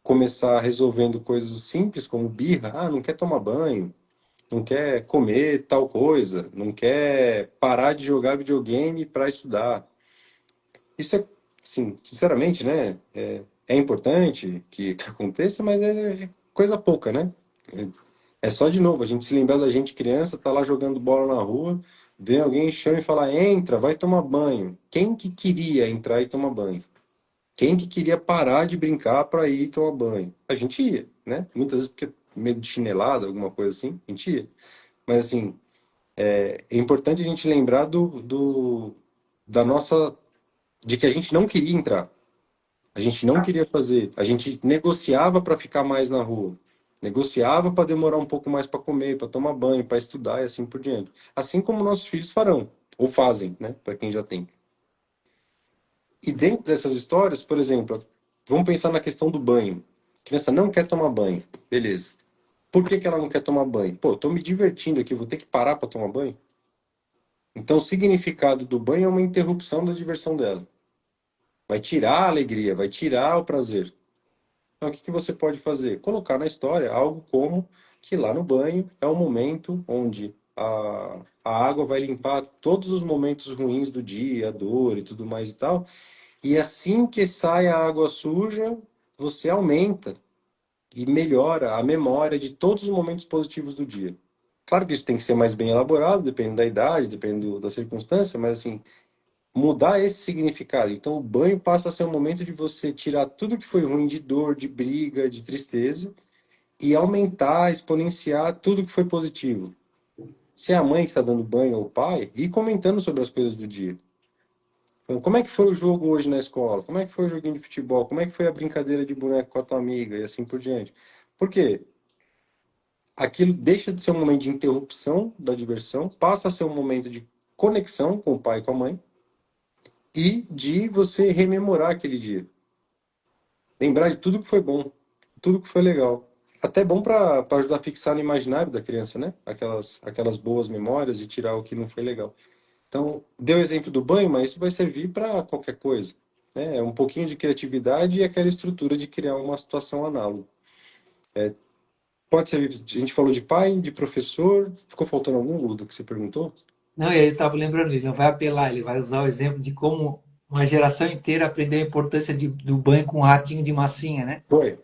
começar resolvendo coisas simples, como birra. Ah, não quer tomar banho, não quer comer tal coisa, não quer parar de jogar videogame para estudar. Isso é, assim, sinceramente, né? É importante que aconteça, mas é coisa pouca, né? É só de novo, a gente se lembrar da gente criança, tá lá jogando bola na rua, vem alguém chama e fala, entra, vai tomar banho. Quem que queria entrar e tomar banho? Quem que queria parar de brincar para ir tomar banho? A gente ia, né? Muitas vezes porque medo de chinelada, alguma coisa assim, a gente ia. Mas assim, é importante a gente lembrar da nossa, de que a gente não queria entrar. A gente não queria fazer. A gente negociava para ficar mais na rua. Negociava para demorar um pouco mais para comer, para tomar banho, para estudar e assim por diante. Assim como nossos filhos farão, ou fazem, né? Para quem já tem. E dentro dessas histórias, por exemplo, vamos pensar na questão do banho. A criança não quer tomar banho. Beleza. Por que ela não quer tomar banho? Pô, eu tô me divertindo aqui, vou ter que parar para tomar banho? Então, o significado do banho é uma interrupção da diversão dela. Vai tirar a alegria, vai tirar o prazer. Então, o que você pode fazer? Colocar na história algo como que lá no banho é o momento onde a água vai limpar todos os momentos ruins do dia, a dor e tudo mais e tal. E assim que sai a água suja, você aumenta e melhora a memória de todos os momentos positivos do dia. Claro que isso tem que ser mais bem elaborado, dependendo da idade, dependendo da circunstância, mas assim, mudar esse significado. Então, o banho passa a ser um momento de você tirar tudo que foi ruim de dor, de briga, de tristeza e aumentar, exponenciar tudo que foi positivo. Se é a mãe que está dando banho ou o pai, e comentando sobre as coisas do dia. Então, como é que foi o jogo hoje na escola? Como é que foi o joguinho de futebol? Como é que foi a brincadeira de boneco com a tua amiga? E assim por diante. Por quê? Aquilo deixa de ser um momento de interrupção da diversão, passa a ser um momento de conexão com o pai e com a mãe e de você rememorar aquele dia. Lembrar de tudo que foi bom, tudo que foi legal. Até bom para ajudar a fixar no imaginário da criança, né? Aquelas boas memórias e tirar o que não foi legal. Então, deu o exemplo do banho, mas isso vai servir para qualquer coisa. Né? É um pouquinho de criatividade e aquela estrutura de criar uma situação análoga. Pode servir, a gente falou de pai, de professor, ficou faltando algum do que você perguntou? Não, e aí eu estava lembrando, ele não vai apelar, ele vai usar o exemplo de como uma geração inteira aprendeu a importância do banho com um ratinho de massinha, né? Foi,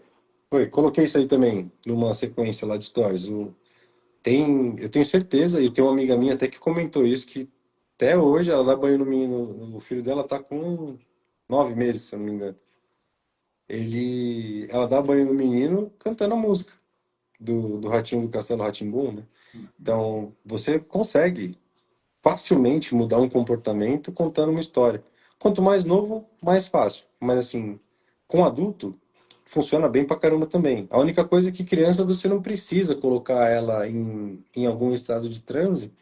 foi. Coloquei isso aí também numa sequência lá de stories. Eu tenho certeza, e tem uma amiga minha até que comentou isso, que até hoje ela dá banho no menino, o filho dela tá com 9 meses, se eu não me engano. Ela dá banho no menino cantando a música do Ratinho do Castelo rá né? Então, você consegue facilmente mudar um comportamento contando uma história. Quanto mais novo, mais fácil. Mas assim, com adulto, funciona bem pra caramba também. A única coisa é que criança você não precisa colocar ela em algum estado de transe,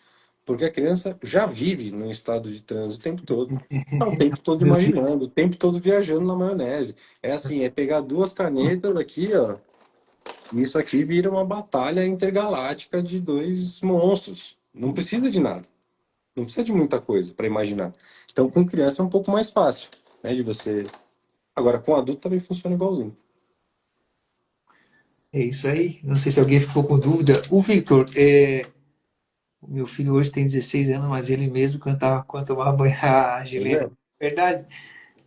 porque a criança já vive num estado de transe o tempo todo. Tá o tempo todo Meu filho. imaginando, o tempo todo viajando na maionese. É assim, é pegar duas canetas aqui, ó, e isso aqui vira uma batalha intergaláctica de dois monstros. Não precisa de nada. Não precisa de muita coisa para imaginar. Então, com criança é um pouco mais fácil, né, de você. Agora, com adulto também funciona igualzinho. É isso aí. Não sei se alguém ficou com dúvida. O Victor, o meu filho hoje tem 16 anos, mas ele mesmo cantava quando tomava banho a Pois Gilene. é. Verdade.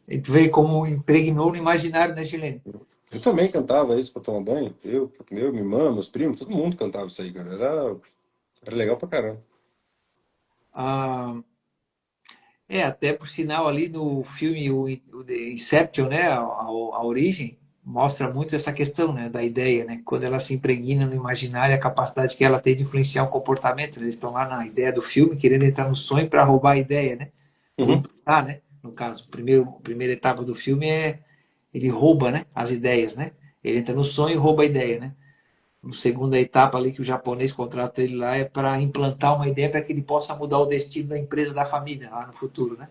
E tu vê como impregnou no imaginário, né, Gilene? Eu também cantava isso para tomar banho. Minha irmã, meus primos, todo mundo cantava isso aí, cara. Era legal pra caramba. Ah, até por sinal ali no filme o The Inception, né, a origem, mostra muito essa questão, né, da ideia, né, quando ela se impregna no imaginário, a capacidade que ela tem de influenciar o comportamento. Eles estão lá na ideia do filme, querendo entrar no sonho para roubar a ideia, né, ou Uhum. implantar, né, no caso. A primeira etapa do filme é ele rouba, né, as ideias, né, ele entra no sonho e rouba a ideia, né. No segunda etapa ali que o japonês contrata ele lá é para implantar uma ideia para que ele possa mudar o destino da empresa, da família lá no futuro, né?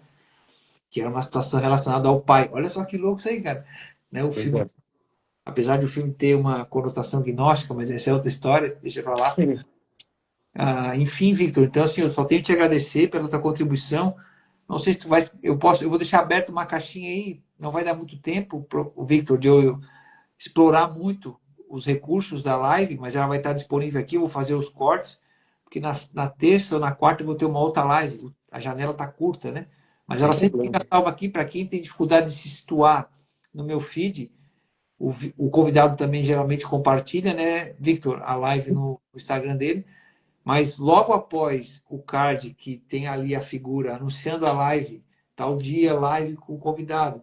Que era uma situação relacionada ao pai. Olha só que louco isso aí, cara. Né, o Pois filme, é. apesar de o filme ter uma conotação gnóstica, mas essa é outra história, deixa para lá. Uhum. Enfim, Victor, então assim, eu só tenho que te agradecer pela tua contribuição. Não sei se tu vai, eu vou deixar aberto uma caixinha aí, não vai dar muito tempo pro o Victor de eu explorar muito os recursos da live, mas ela vai estar disponível aqui, eu vou fazer os cortes, porque na terça ou na quarta eu vou ter uma outra live, a janela está curta, né? Mas Sem ela sempre problema. fica salva aqui para quem tem dificuldade de se situar no meu feed. O convidado também geralmente compartilha, né, Victor, a live no Instagram dele. Mas logo após o card que tem ali a figura anunciando a live, tal dia, live com o convidado.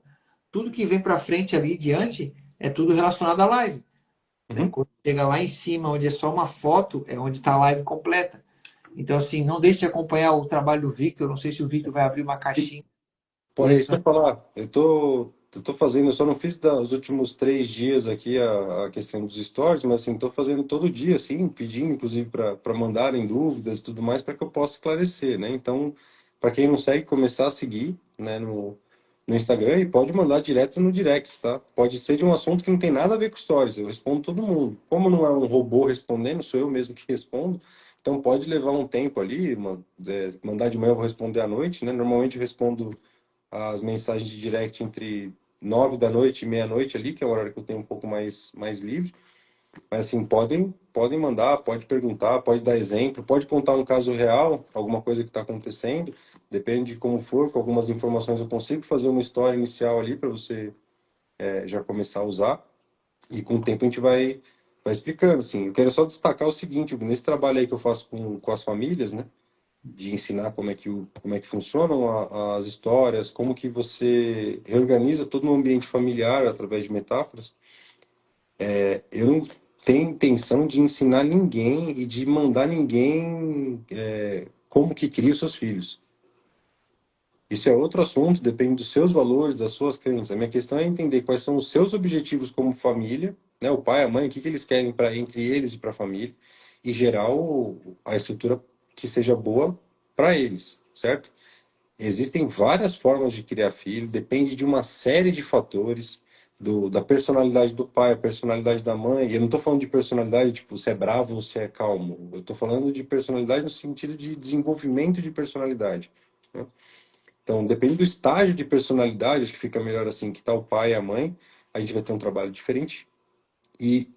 Tudo que vem para frente ali diante é tudo relacionado à live. Né? Uhum. Quando chega lá em cima, onde é só uma foto, é onde está a live completa. Então, assim, não deixe de acompanhar o trabalho do Victor. Não sei se o Victor vai abrir uma caixinha. Pô, é isso que eu ia falar. Eu tô fazendo, eu só não fiz os últimos 3 dias aqui a questão dos stories, mas assim, tô fazendo todo dia, assim, pedindo, inclusive, para mandarem dúvidas e tudo mais, para que eu possa esclarecer, né? Então, para quem não segue, começar a seguir, né, no Instagram e pode mandar direto no direct, tá? Pode ser de um assunto que não tem nada a ver com stories, eu respondo todo mundo. Como não é um robô respondendo, sou eu mesmo que respondo, então pode levar um tempo ali, mandar de manhã eu vou responder à noite, né? Normalmente eu respondo as mensagens de direct entre 9 da noite e meia-noite ali, que é o horário que eu tenho um pouco mais livre. Mas assim, podem mandar, pode perguntar, pode dar exemplo, pode contar um caso real, alguma coisa que está acontecendo, depende de como for, com algumas informações eu consigo fazer uma história inicial ali para você já começar a usar, e com o tempo a gente vai explicando, assim. Eu quero só destacar o seguinte, nesse trabalho aí que eu faço com as famílias, né? de ensinar como é que funcionam as histórias, como que você reorganiza todo um ambiente familiar através de metáforas. Eu não tenho intenção de ensinar ninguém e de mandar ninguém como que cria os seus filhos. Isso é outro assunto, depende dos seus valores, das suas crenças. A minha questão é entender quais são os seus objetivos como família, né? O pai, a mãe, o que que eles querem para entre eles e para a família, e gerar a estrutura que seja boa para eles, certo? Existem várias formas de criar filho, depende de uma série de fatores, da personalidade do pai, a personalidade da mãe. E eu não estou falando de personalidade, tipo, se é bravo ou se é calmo. Eu estou falando de personalidade no sentido de desenvolvimento de personalidade, né? Então, depende do estágio de personalidade, acho que fica melhor assim, que tá o pai e a mãe, a gente vai ter um trabalho diferente. E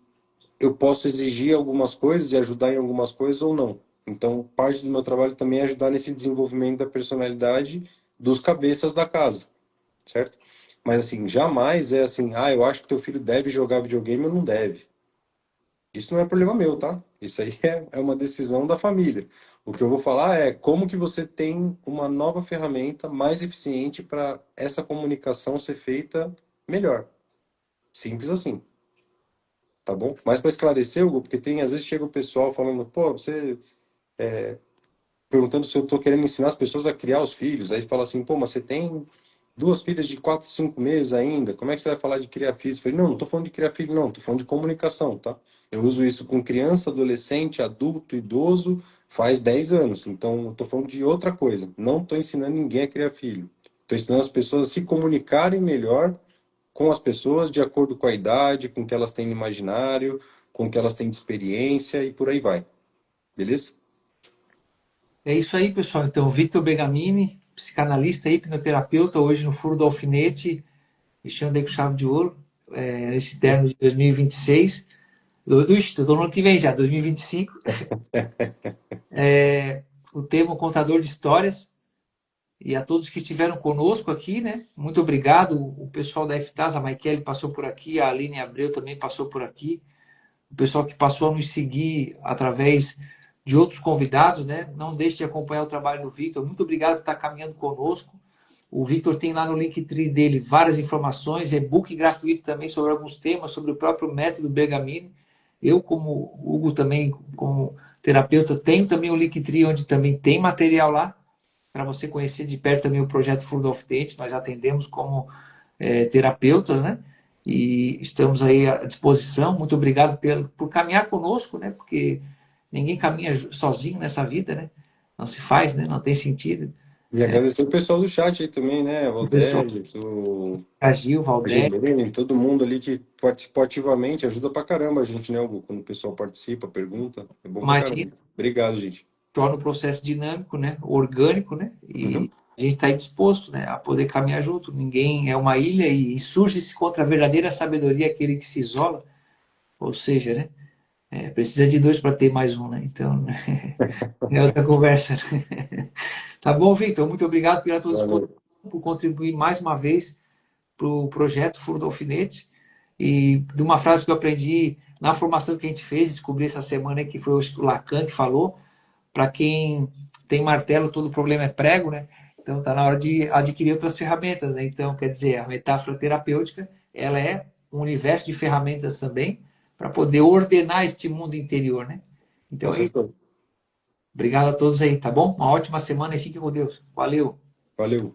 eu posso exigir algumas coisas e ajudar em algumas coisas ou não. Então, parte do meu trabalho também é ajudar nesse desenvolvimento da personalidade dos cabeças da casa, certo? Mas assim, jamais é assim, ah, eu acho que teu filho deve jogar videogame ou não deve. Isso não é problema meu, tá? Isso aí é uma decisão da família. O que eu vou falar é como que você tem uma nova ferramenta mais eficiente para essa comunicação ser feita melhor. Simples assim, tá bom? Mas para esclarecer, Hugo, porque tem, às vezes chega o pessoal falando, pô, você perguntando se eu estou querendo ensinar as pessoas a criar os filhos. Aí fala assim, pô, mas você tem duas filhas de 4, 5 meses ainda, como é que você vai falar de criar filhos? Eu falei, não, não estou falando de criar filho, não, estou falando de comunicação, tá? Eu uso isso com criança, adolescente, adulto, idoso, faz 10 anos. Então, eu estou falando de outra coisa. Não estou ensinando ninguém a criar filho. Estou ensinando as pessoas a se comunicarem melhor com as pessoas de acordo com a idade, com o que elas têm no imaginário, com o que elas têm de experiência e por aí vai. Beleza? É isso aí, pessoal. Então, Victor Begamini, psicanalista e hipnoterapeuta, hoje no Furo do Alfinete, fechando aí com chave de ouro, nesse terno de 2026. Estou no ano que vem já, 2025. O tema Contador de Histórias. E a todos que estiveram conosco aqui, né? Muito obrigado. O pessoal da FTAS, a Maikele passou por aqui, a Aline Abreu também passou por aqui. O pessoal que passou a nos seguir através de outros convidados, né? Não deixe de acompanhar o trabalho do Victor. Muito obrigado por estar caminhando conosco. O Victor tem lá no Linktree dele várias informações, e-book gratuito também sobre alguns temas, sobre o próprio método Bergamini. Eu, como Hugo, também, como terapeuta, tenho também o Linktree, onde também tem material lá, para você conhecer de perto também o projeto Full of Dente. Nós atendemos como terapeutas, né? E estamos aí à disposição. Muito obrigado por caminhar conosco, né? Porque ninguém caminha sozinho nessa vida, né? Não se faz, né? Não tem sentido. E agradecer o pessoal do chat aí também, né? O O pessoal, Valdez, o Gil, Valdez, Gilene, todo mundo ali que participou ativamente, ajuda pra caramba a gente, né, Hugo? Quando o pessoal participa, pergunta, é bom pra caramba. imagina, Obrigado, gente. torna o processo dinâmico, né? Orgânico, né? E Uhum. a gente está aí disposto, né? A poder caminhar junto. Ninguém é uma ilha e surge-se contra a verdadeira sabedoria aquele que se isola. Ou seja, né? Precisa de dois para ter mais um, né? Então, né? É outra conversa. Tá bom, Victor? Muito obrigado pela tua disposição, Valeu. por contribuir mais uma vez para o projeto Furo do Alfinete. E de uma frase que eu aprendi na formação que a gente fez, descobri essa semana, que foi o Lacan que falou: para quem tem martelo, todo problema é prego, né? Então está na hora de adquirir outras ferramentas, né? Então, quer dizer, a metáfora terapêutica, ela é um universo de ferramentas também para poder ordenar este mundo interior, né? Com Então é isso. certeza. Obrigado a todos aí, tá bom? Uma ótima semana e fique com Deus. Valeu! Valeu.